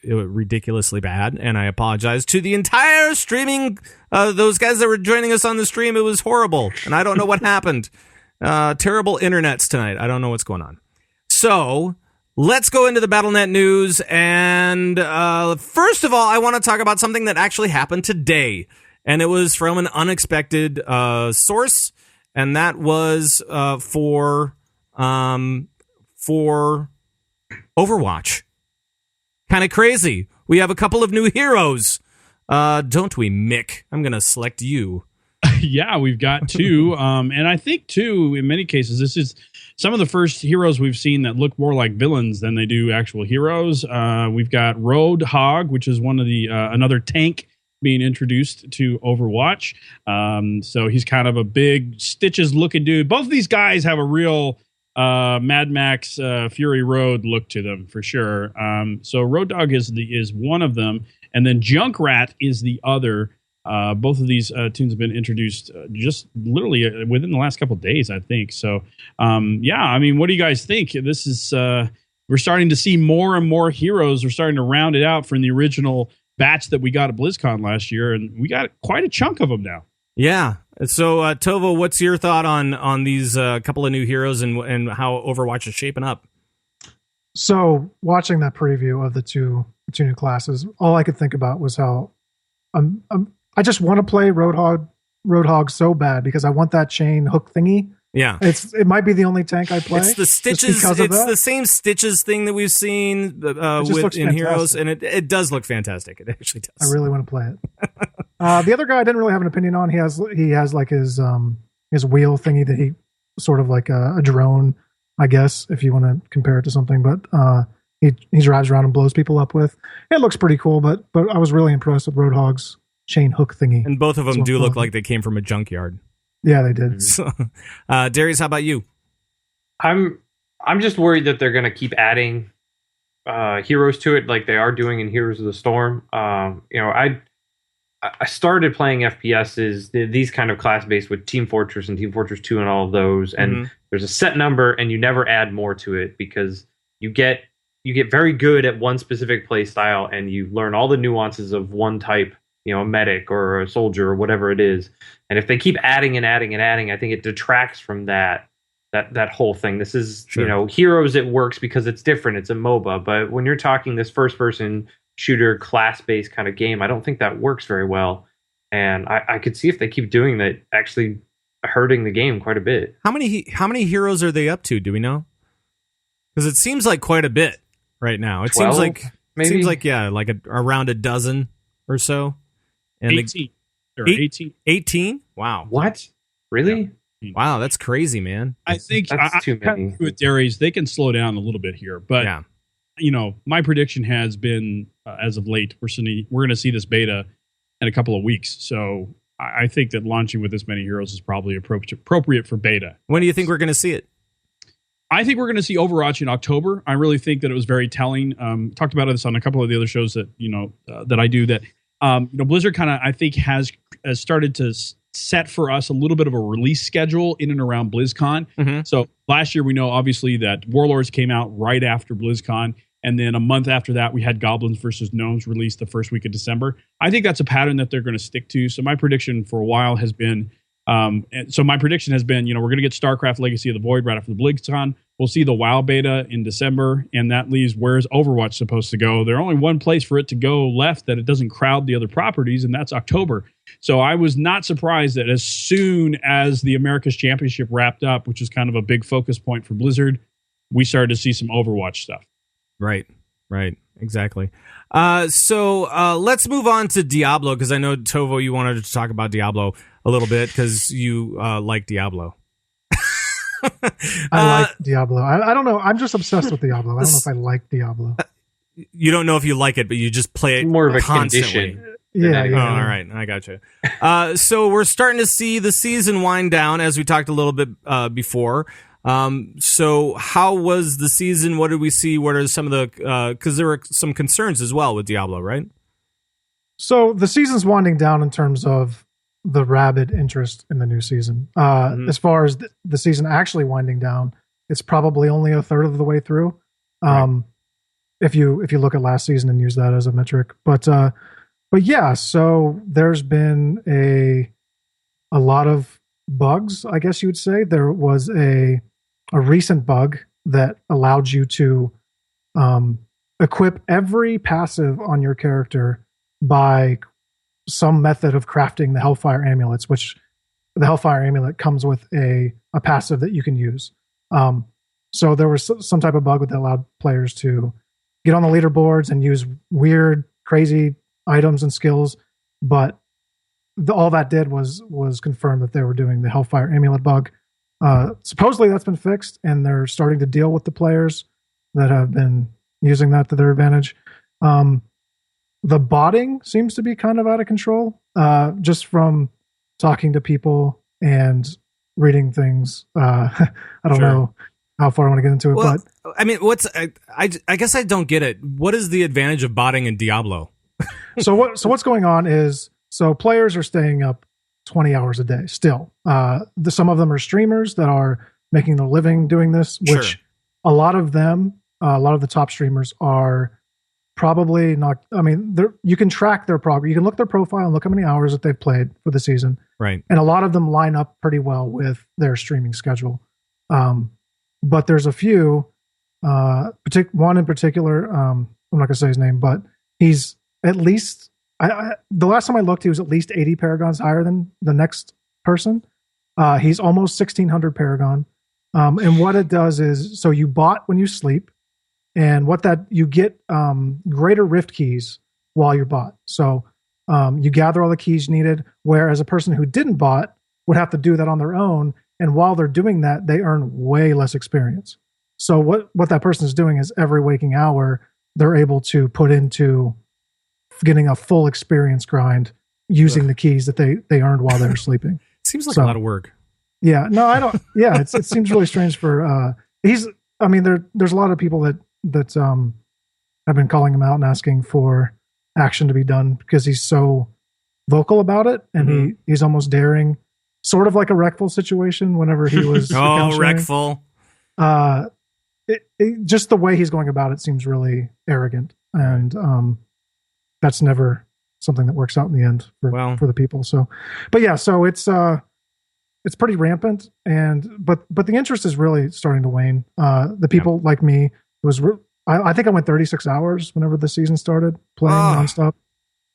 ridiculously bad. And I apologize to the entire streaming, those guys that were joining us on the stream. It was horrible. And I don't know what happened. Terrible internets tonight. I don't know what's going on. So let's go into the Battlenet news. And first of all, I want to talk about something that actually happened today. And it was from an unexpected source. And that was for Overwatch. Kind of crazy. We have a couple of new heroes. Don't we, Mick? I'm going to select you. Yeah, we've got two. And I think, too, in many cases, this is some of the first heroes we've seen that look more like villains than they do actual heroes. We've got Roadhog, which is one of the another tank being introduced to Overwatch. So he's kind of a big Stitches-looking dude. Both of these guys have a real Mad Max Fury Road look to them for sure. So Road Dogg is one of them, and then Junkrat is the other. Both of these tunes have been introduced just literally within the last couple of days, I think. So yeah, I mean, what do you guys think? This is we're starting to see more and more heroes. We're starting to round it out from the original batch that we got at BlizzCon last year, and we got quite a chunk of them now. Yeah. So, Tovo, what's your thought on these couple of new heroes and how Overwatch is shaping up? So, watching that preview of the two new classes, all I could think about was how I just want to play Roadhog so bad because I want that chain hook thingy. Yeah, it might be the only tank I play. It's the Stitches. It's the same Stitches thing that we've seen in Heroes, and it does look fantastic. It actually does. I really want to play it. The other guy I didn't really have an opinion on. He has like his wheel thingy that he sort of like a drone, I guess, if you want to compare it to something. But he drives around and blows people up with. It looks pretty cool, but I was really impressed with Roadhog's chain hook thingy. And both of them do look like they came from a junkyard. Yeah, they did. So, Darius, how about you? I'm just worried that they're going to keep adding heroes to it, like they are doing in Heroes of the Storm. I started playing FPSs, these kind of class based with Team Fortress and Team Fortress 2 and all of those, and there's a set number, and you never add more to it because you get very good at one specific play style, and you learn all the nuances of one type. A medic or a soldier or whatever it is. And if they keep adding and adding and adding, I think it detracts from that whole thing. This is, sure. Heroes, it works because it's different. It's a MOBA. But when you're talking this first person shooter class-based kind of game, I don't think that works very well. And I could see if they keep doing that, actually hurting the game quite a bit. How many heroes are they up to? Do we know? Because it seems like quite a bit right now. It 12, seems like around a dozen or so. And 18. There are 18. 18? Wow. What? Really? Yeah. Wow, that's crazy, man. I think that's too many. With Darius, they can slow down a little bit here. But, my prediction has been, as of late, we're going to see this beta in a couple of weeks. So I think that launching with this many heroes is probably appropriate for beta. When do you think we're going to see it? I think we're going to see Overwatch in October. I really think that it was very telling. Talked about this on a couple of the other shows that, that I do that. Blizzard kind of, I think, has started to set for us a little bit of a release schedule in and around BlizzCon. Mm-hmm. So last year, we know obviously that Warlords came out right after BlizzCon. And then a month after that, we had Goblins versus Gnomes released the first week of December. I think that's a pattern that they're going to stick to. So my prediction for a while has been, we're going to get StarCraft Legacy of the Void right after the BlizzCon. We'll see the WoW beta in December, and that leaves where's Overwatch supposed to go? There's only one place for it to go left that it doesn't crowd the other properties, and that's October. So I was not surprised that as soon as the America's Championship wrapped up, which is kind of a big focus point for Blizzard, we started to see some Overwatch stuff. Right, exactly. So let's move on to Diablo, because I know, Tovo, you wanted to talk about Diablo a little bit because you like Diablo. I like Diablo. I don't know. I'm just obsessed with Diablo. I don't know if I like Diablo. you don't know if you like it, but you just play it More of a constantly. condition. Yeah, Oh, all right, I got you. So we're starting to see the season wind down, as we talked a little bit before. So how was the season? What did we see? What are some of the? Because there were some concerns as well with Diablo, right? So the season's winding down in terms of the rabid interest in the new season. As far as the season actually winding down, it's probably only a third of the way through. Right. If you look at last season and use that as a metric, but yeah, so there's been a lot of bugs, I guess you would say. There was a recent bug that allowed you to equip every passive on your character by some method of crafting the Hellfire amulets, which the Hellfire amulet comes with a passive that you can use. So there was some type of bug that allowed players to get on the leaderboards and use weird, crazy items and skills, but all that did was confirm that they were doing the Hellfire amulet bug. Supposedly that's been fixed, and they're starting to deal with the players that have been using that to their advantage. The botting seems to be kind of out of control, just from talking to people and reading things. I don't know how far I want to get into it, Well, but I mean, I guess I don't get it. What is the advantage of botting in Diablo? so what's going on is, so players are staying up 20 hours a day still. Some of them are streamers that are making their living doing this, which a lot of the top streamers are probably not. I mean, you can track their progress. You can look at their profile and look how many hours that they've played for the season. Right. And a lot of them line up pretty well with their streaming schedule. But there's a few, one in particular, I'm not gonna say his name, but he's at least, the last time I looked, he was at least 80 paragons higher than the next person. He's almost 1600 paragon. And what it does is, so you bot when you sleep, and you get greater rift keys while you're bot. So you gather all the keys needed, whereas a person who didn't bot would have to do that on their own. And while they're doing that, they earn way less experience. So what that person is doing is every waking hour, they're able to put into getting a full experience grind using the keys that they earned while they're sleeping. Seems like a lot of work. Yeah, no, I don't. Yeah, it seems really strange for there's a lot of people that have been calling him out and asking for action to be done because he's so vocal about it, and he's almost daring, sort of like a Wreckful situation whenever he was Wreckful. Just the way he's going about it seems really arrogant, and that's never something that works out in the end for the people. So, but yeah, so it's pretty rampant, but the interest is really starting to wane. The people like me, it was I think I went 36 hours whenever the season started playing nonstop.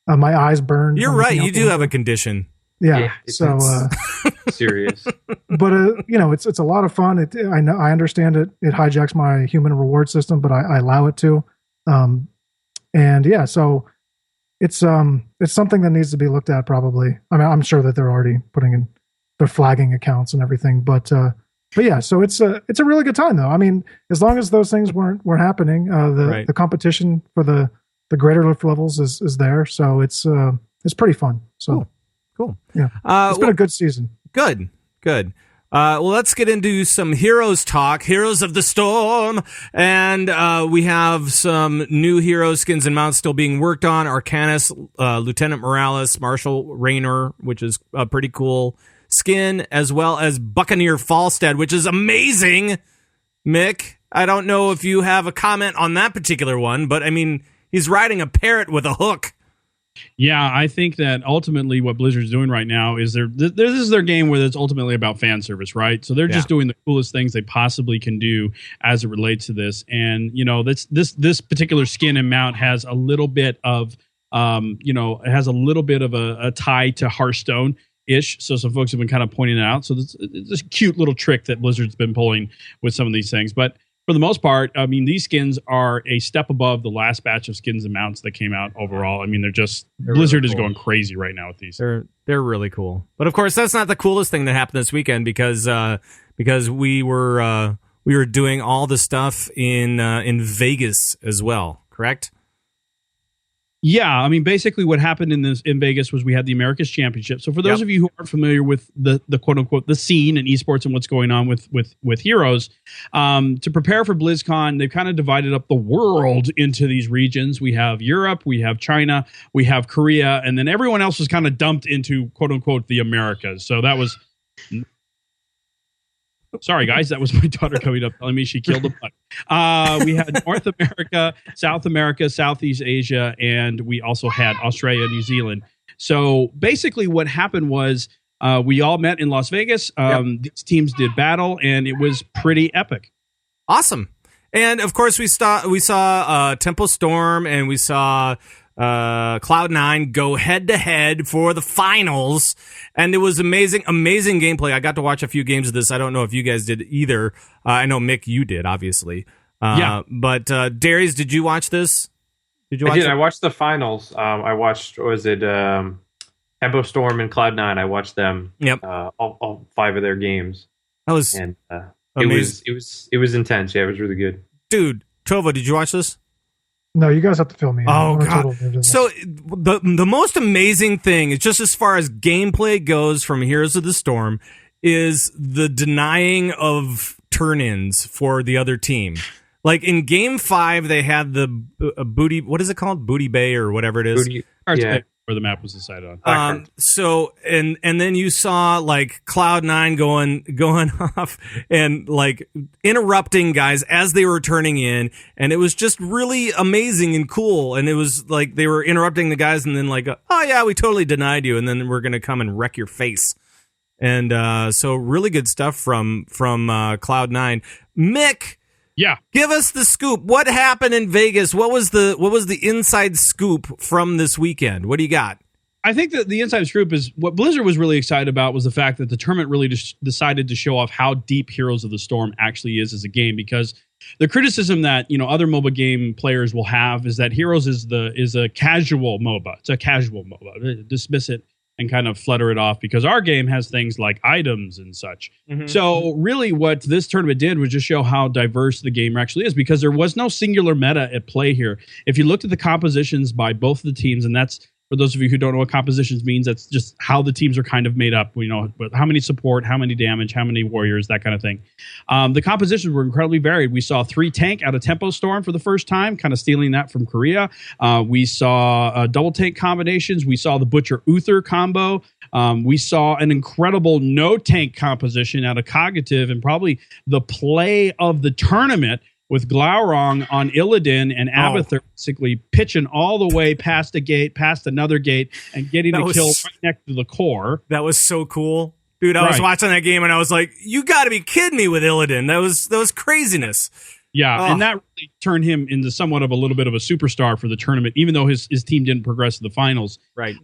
My eyes burned. You're right. You do have a condition. Yeah. So serious. But it's a lot of fun. I understand it. It hijacks my human reward system, but I allow it to. And yeah, so it's something that needs to be looked at probably. I mean, I'm sure that they're already they're flagging accounts and everything, but yeah, so it's a really good time though. I mean, as long as those things weren't happening, the competition for the greater lift levels is there, so it's pretty fun. So cool. Yeah, it's been a good season. Good. Well, let's get into some heroes talk. Heroes of the Storm, and we have some new hero skins and mounts still being worked on. Arcanus, Lieutenant Morales, Marshal Raynor, which is a pretty cool skin, as well as Buccaneer Falstead, which is amazing. Mick, I don't know if you have a comment on that particular one, but I mean, he's riding a parrot with a hook. Yeah, I think that ultimately what Blizzard's doing right now is this is their game where it's ultimately about fan service, right? So they're just doing the coolest things they possibly can do as it relates to this. And, this particular skin and mount has a little bit of, it has a little bit of a tie to Hearthstone-ish. So some folks have been kind of pointing it out. So it's a cute little trick that Blizzard's been pulling with some of these things. But for the most part, I mean, these skins are a step above the last batch of skins and mounts that came out overall. I mean, they're Blizzard really cool. Is going crazy right now with these. They're really cool. But of course, that's not the coolest thing that happened this weekend because we were doing all the stuff in Vegas as well. correct? Yeah, I mean, basically what happened in Vegas was we had the Americas Championship. So for those of you who aren't familiar with the quote unquote the scene in esports and what's going on with Heroes, to prepare for BlizzCon, they've kind of divided up the world into these regions. We have Europe, we have China, we have Korea, and then everyone else was kind of dumped into quote unquote the Americas. So that was. Sorry, guys. That was my daughter coming up telling me she killed a bug. We had North America, South America, Southeast Asia, and we also had Australia, New Zealand. So basically what happened was we all met in Las Vegas. These teams did battle, and it was pretty epic. Awesome. And, of course, we saw Tempo Storm, and we saw Cloud9 go head-to-head for the finals, and it was amazing gameplay. I got to watch a few games of this. I don't know if you guys did either. I know, Mick, you did, obviously. But Darius, did you watch this? I did. I watched the finals. I watched, Tempo Storm and Cloud9. I watched them. Yep. All 5 of their games. That was amazing. It was intense. Yeah, it was really good. Dude, Tovo, did you watch this? No, you guys have to fill me in. Oh, God. So the most amazing thing is, just as far as gameplay goes from Heroes of the Storm, is the denying of turn-ins for the other team. Like in Game 5, they had the booty, what is it called? Booty Bay or whatever it is. Where the map was decided on. So and then you saw like Cloud9 going off and like interrupting guys as they were turning in, and it was just really amazing and cool. And it was like they were interrupting the guys, and then like, oh yeah, we totally denied you, and then we're gonna come and wreck your face. And so really good stuff from Cloud9. Mick. Yeah. Give us the scoop. What happened in Vegas? What was the inside scoop from this weekend? What do you got? I think that the inside scoop is what Blizzard was really excited about was the fact that the tournament really decided to show off how deep Heroes of the Storm actually is as a game, because the criticism that, other MOBA game players will have is that Heroes is a casual MOBA. It's a casual MOBA. Dismiss it and kind of flutter it off because our game has things like items and such. Mm-hmm. So really what this tournament did was just show how diverse the game actually is, because there was no singular meta at play here. If you looked at the compositions by both of the teams, and that's, for those of you who don't know what compositions means, that's just how the teams are kind of made up. How many support, how many damage, how many warriors, that kind of thing. The compositions were incredibly varied. We saw 3 tank out of Tempo Storm for the first time, kind of stealing that from Korea. We saw double tank combinations. We saw the Butcher Uther combo. We saw an incredible no tank composition out of Cognitive, and probably the play of the tournament, with Glaurung on Illidan and Abathur basically pitching all the way past a gate, past another gate, and getting the kill right next to the core. That was so cool. Dude, I was watching that game and I was like, you got to be kidding me with Illidan. That was craziness. Yeah, and that really turned him into somewhat of a little bit of a superstar for the tournament, even though his team didn't progress to the finals. Right.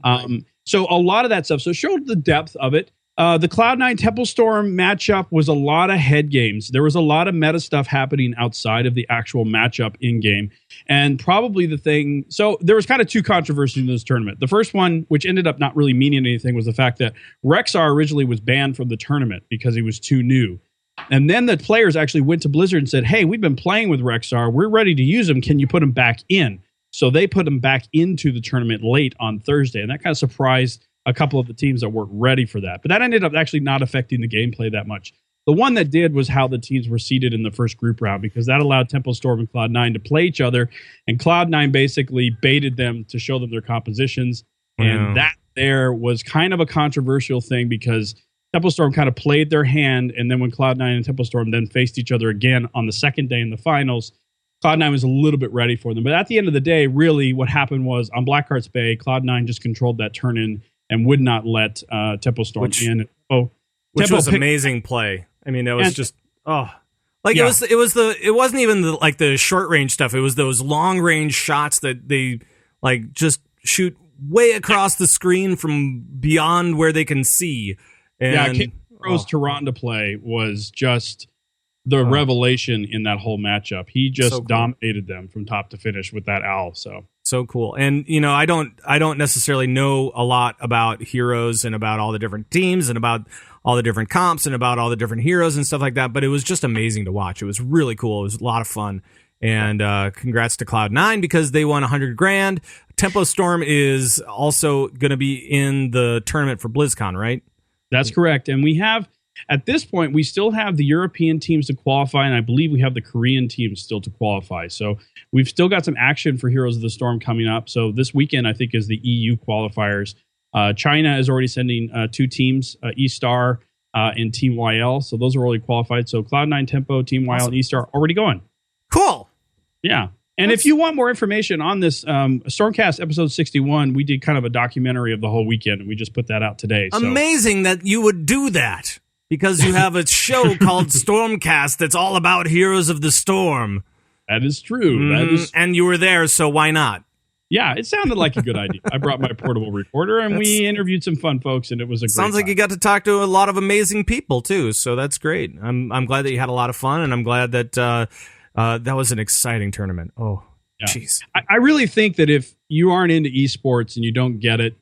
So a lot of that stuff. So it showed the depth of it. The Cloud9 Temple Storm matchup was a lot of head games. There was a lot of meta stuff happening outside of the actual matchup in game. And probably the thing, so there was kind of 2 controversies in this tournament. The first one, which ended up not really meaning anything, was the fact that Rexar originally was banned from the tournament because he was too new. And then the players actually went to Blizzard and said, hey, we've been playing with Rexar. We're ready to use him. Can you put him back in? So they put him back into the tournament late on Thursday. And that kind of surprised a couple of the teams that weren't ready for that. But that ended up actually not affecting the gameplay that much. The one that did was how the teams were seeded in the first group round, because that allowed Tempo Storm and Cloud9 to play each other, and Cloud9 basically baited them to show them their compositions. And that there was kind of a controversial thing, because Tempo Storm kind of played their hand, and then when Cloud9 and Tempo Storm then faced each other again on the second day in the finals, Cloud9 was a little bit ready for them. But at the end of the day, really what happened was on Blackheart's Bay, Cloud9 just controlled that turn-in and would not let Tempo Storm in. Which was amazing play. I mean, it was just it wasn't even the short range stuff. It was those long range shots that they like just shoot way across the screen from beyond where they can see. And King Pro's Tyrande play was just the revelation in that whole matchup. He just dominated them from top to finish with that owl. So cool. And I don't necessarily know a lot about Heroes and about all the different teams and about all the different comps and about all the different heroes and stuff like that, but it was just amazing to watch. It was really cool. It was a lot of fun. And congrats to Cloud9 because they won $100,000. Tempo Storm is also going to be in the tournament for BlizzCon, right? That's correct. And we have, at this point, we still have the European teams to qualify, and I believe we have the Korean teams still to qualify. So we've still got some action for Heroes of the Storm coming up. So this weekend, I think, is the EU qualifiers. China is already sending 2 teams, E-Star and Team YL. So those are already qualified. So Cloud9, Tempo, Team YL, and E-Star already going. Cool. Yeah. And if you want more information on this, StormCast episode 61, we did kind of a documentary of the whole weekend, and we just put that out today. So. Amazing that you would do that, because you have a show called StormCast that's all about Heroes of the Storm. That is true. And you were there, so why not? Yeah, it sounded like a good idea. I brought my portable recorder, and we interviewed some fun folks, and it was a great Sounds like time. you got to talk to a lot of amazing people, too, so that's great. I'm glad that you had a lot of fun, and I'm glad that that was an exciting tournament. Oh, jeez. Yeah. I really think that if you aren't into esports and you don't get it,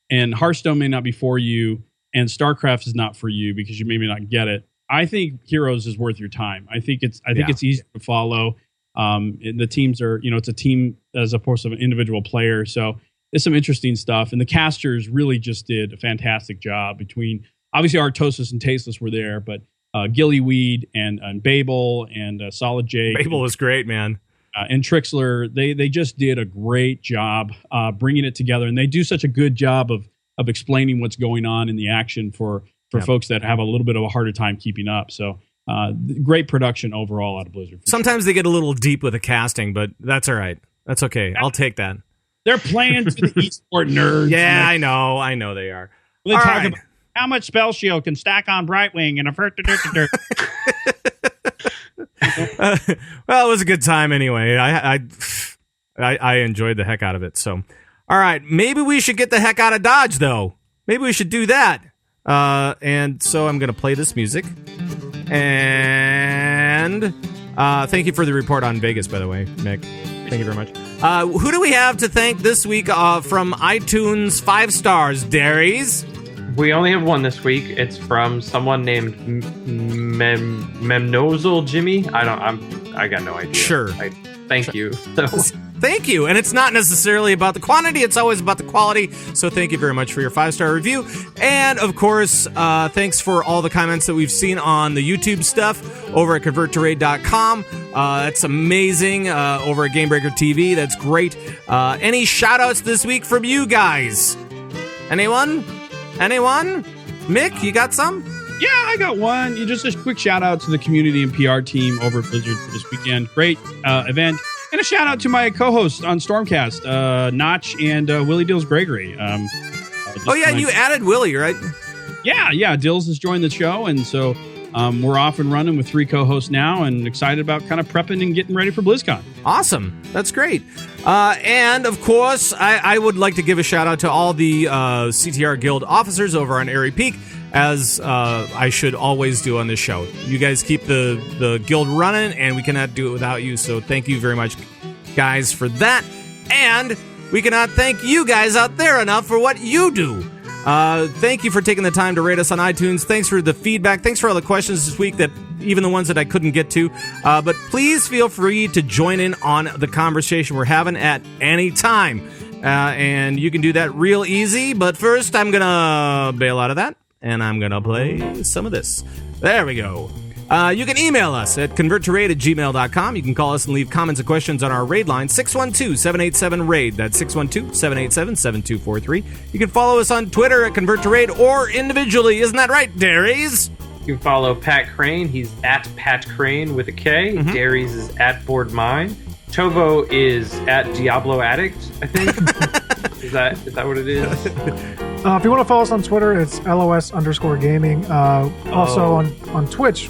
and Hearthstone may not be for you, and StarCraft is not for you because you maybe not get it, I think Heroes is worth your time. I think it's easy to follow. The teams are, it's a team as opposed to an individual player. So there's some interesting stuff. And the casters really just did a fantastic job between, obviously, Artosis and Tasteless were there, but Gillyweed and Babel and Solid J. Babel was great, man. And Trixler, they just did a great job bringing it together. And they do such a good job of explaining what's going on in the action for folks that have a little bit of a harder time keeping up. So great production overall out of Blizzard. Sometimes they get a little deep with the casting, but that's all right. That's okay. I'll take that. They're playing to the esport nerds. Yeah, I know they are. They talk about how much spell shield can stack on Brightwing and a well, it was a good time anyway. I enjoyed the heck out of it. So, all right, maybe we should get the heck out of Dodge, though. Maybe we should do that. And so I'm going to play this music. And thank you for the report on Vegas, by the way, Mick. Thank you very much. Who do we have to thank this week from iTunes 5 stars, Darius? We only have one this week. It's from someone named Memnozel Jimmy. I got no idea. Sure. Thank you. Thank you. And it's not necessarily about the quantity. It's always about the quality. So thank you very much for your 5-star review. And, of course, thanks for all the comments that we've seen on the YouTube stuff over at converttoraid.com. That's amazing. Over at Gamebreaker TV. That's great. Any shout-outs this week from you guys? Anyone? Mick, you got some? Yeah, I got one. Just a quick shout out to the community and PR team over at Blizzard for this weekend. Great event. And a shout out to my co-hosts on StormCast, Notch and Willie Dills Gregory. And you added Willie, right? Yeah. Dills has joined the show, and so we're off and running with 3 co-hosts now, and excited about kind of prepping and getting ready for BlizzCon. Awesome. That's great. And, of course, I would like to give a shout out to all the CTR Guild officers over on Airy Peak, as I should always do on this show. You guys keep the guild running, and we cannot do it without you, so thank you very much, guys, for that. And we cannot thank you guys out there enough for what you do. Thank you for taking the time to rate us on iTunes. Thanks for the feedback. Thanks for all the questions this week, that even the ones that I couldn't get to. But please feel free to join in on the conversation we're having at any time. And you can do that real easy. But first, I'm going to bail out of that, and I'm going to play some of this. There we go. You can email us at converttoraid@gmail.com. You can call us and leave comments and questions on our raid line, 612-787-RAID. That's 612-787-7243. You can follow us on Twitter at converttoraid or individually. Isn't that right, Darius? You can follow Pat Crane. He's at Pat Crane with a K. Mm-hmm. Darius is at Board Mine. Tovo is at Diablo Addict, I think. Is that what it is? If you want to follow us on Twitter, it's LOS_gaming. Also on Twitch,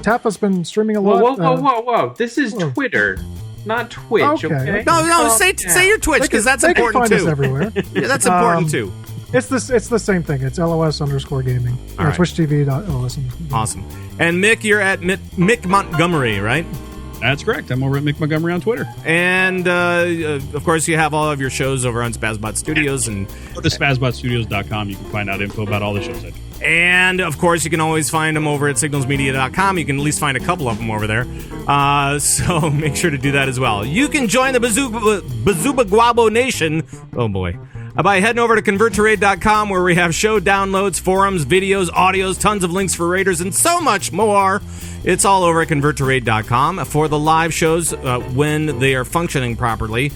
Tappa's been streaming a lot. Whoa. This is Twitter, not Twitch, okay? No, say your Twitch, because that's important, too. They can find us everywhere. Yeah, that's important, too. It's the same thing. It's LOS_gaming. All right. TwitchTV.LOS. Awesome. And Mick, you're at Mick Montgomery, right? That's correct. I'm over at Mick Montgomery on Twitter. And, of course, you have all of your shows over on Spazbot Studios. And go to spazbotstudios.com. You can find out info about all the shows I do. And, of course, you can always find them over at signalsmedia.com. You can at least find a couple of them over there. So make sure to do that as well. You can join the Bazuba Guabo Nation. Oh, boy. By heading over to convertraid.com, where we have show downloads, forums, videos, audios, tons of links for raiders, and so much more. It's all over at convertraid.com. For the live shows, when they are functioning properly,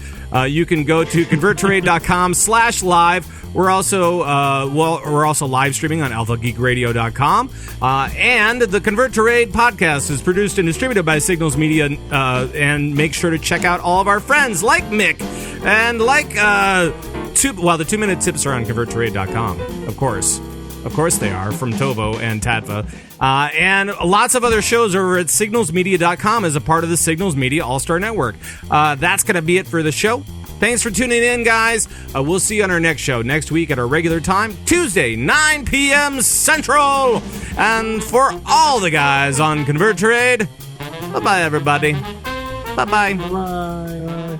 you can go to convertraid.com/live. We're also live streaming on alphageekradio.com. And the Convert to Raid podcast is produced and distributed by Signals Media. And make sure to check out all of our friends like Mick and like the 2-minute tips are on converttoraid.com, of course. Of course they are, from Tovo and Tatva. And lots of other shows over at signalsmedia.com as a part of the Signals Media All-Star Network. That's going to be it for the show. Thanks for tuning in, guys. We'll see you on our next show next week at our regular time, Tuesday, 9 p.m. Central. And for all the guys on Convert to Raid, bye-bye, everybody. Bye-bye. Bye.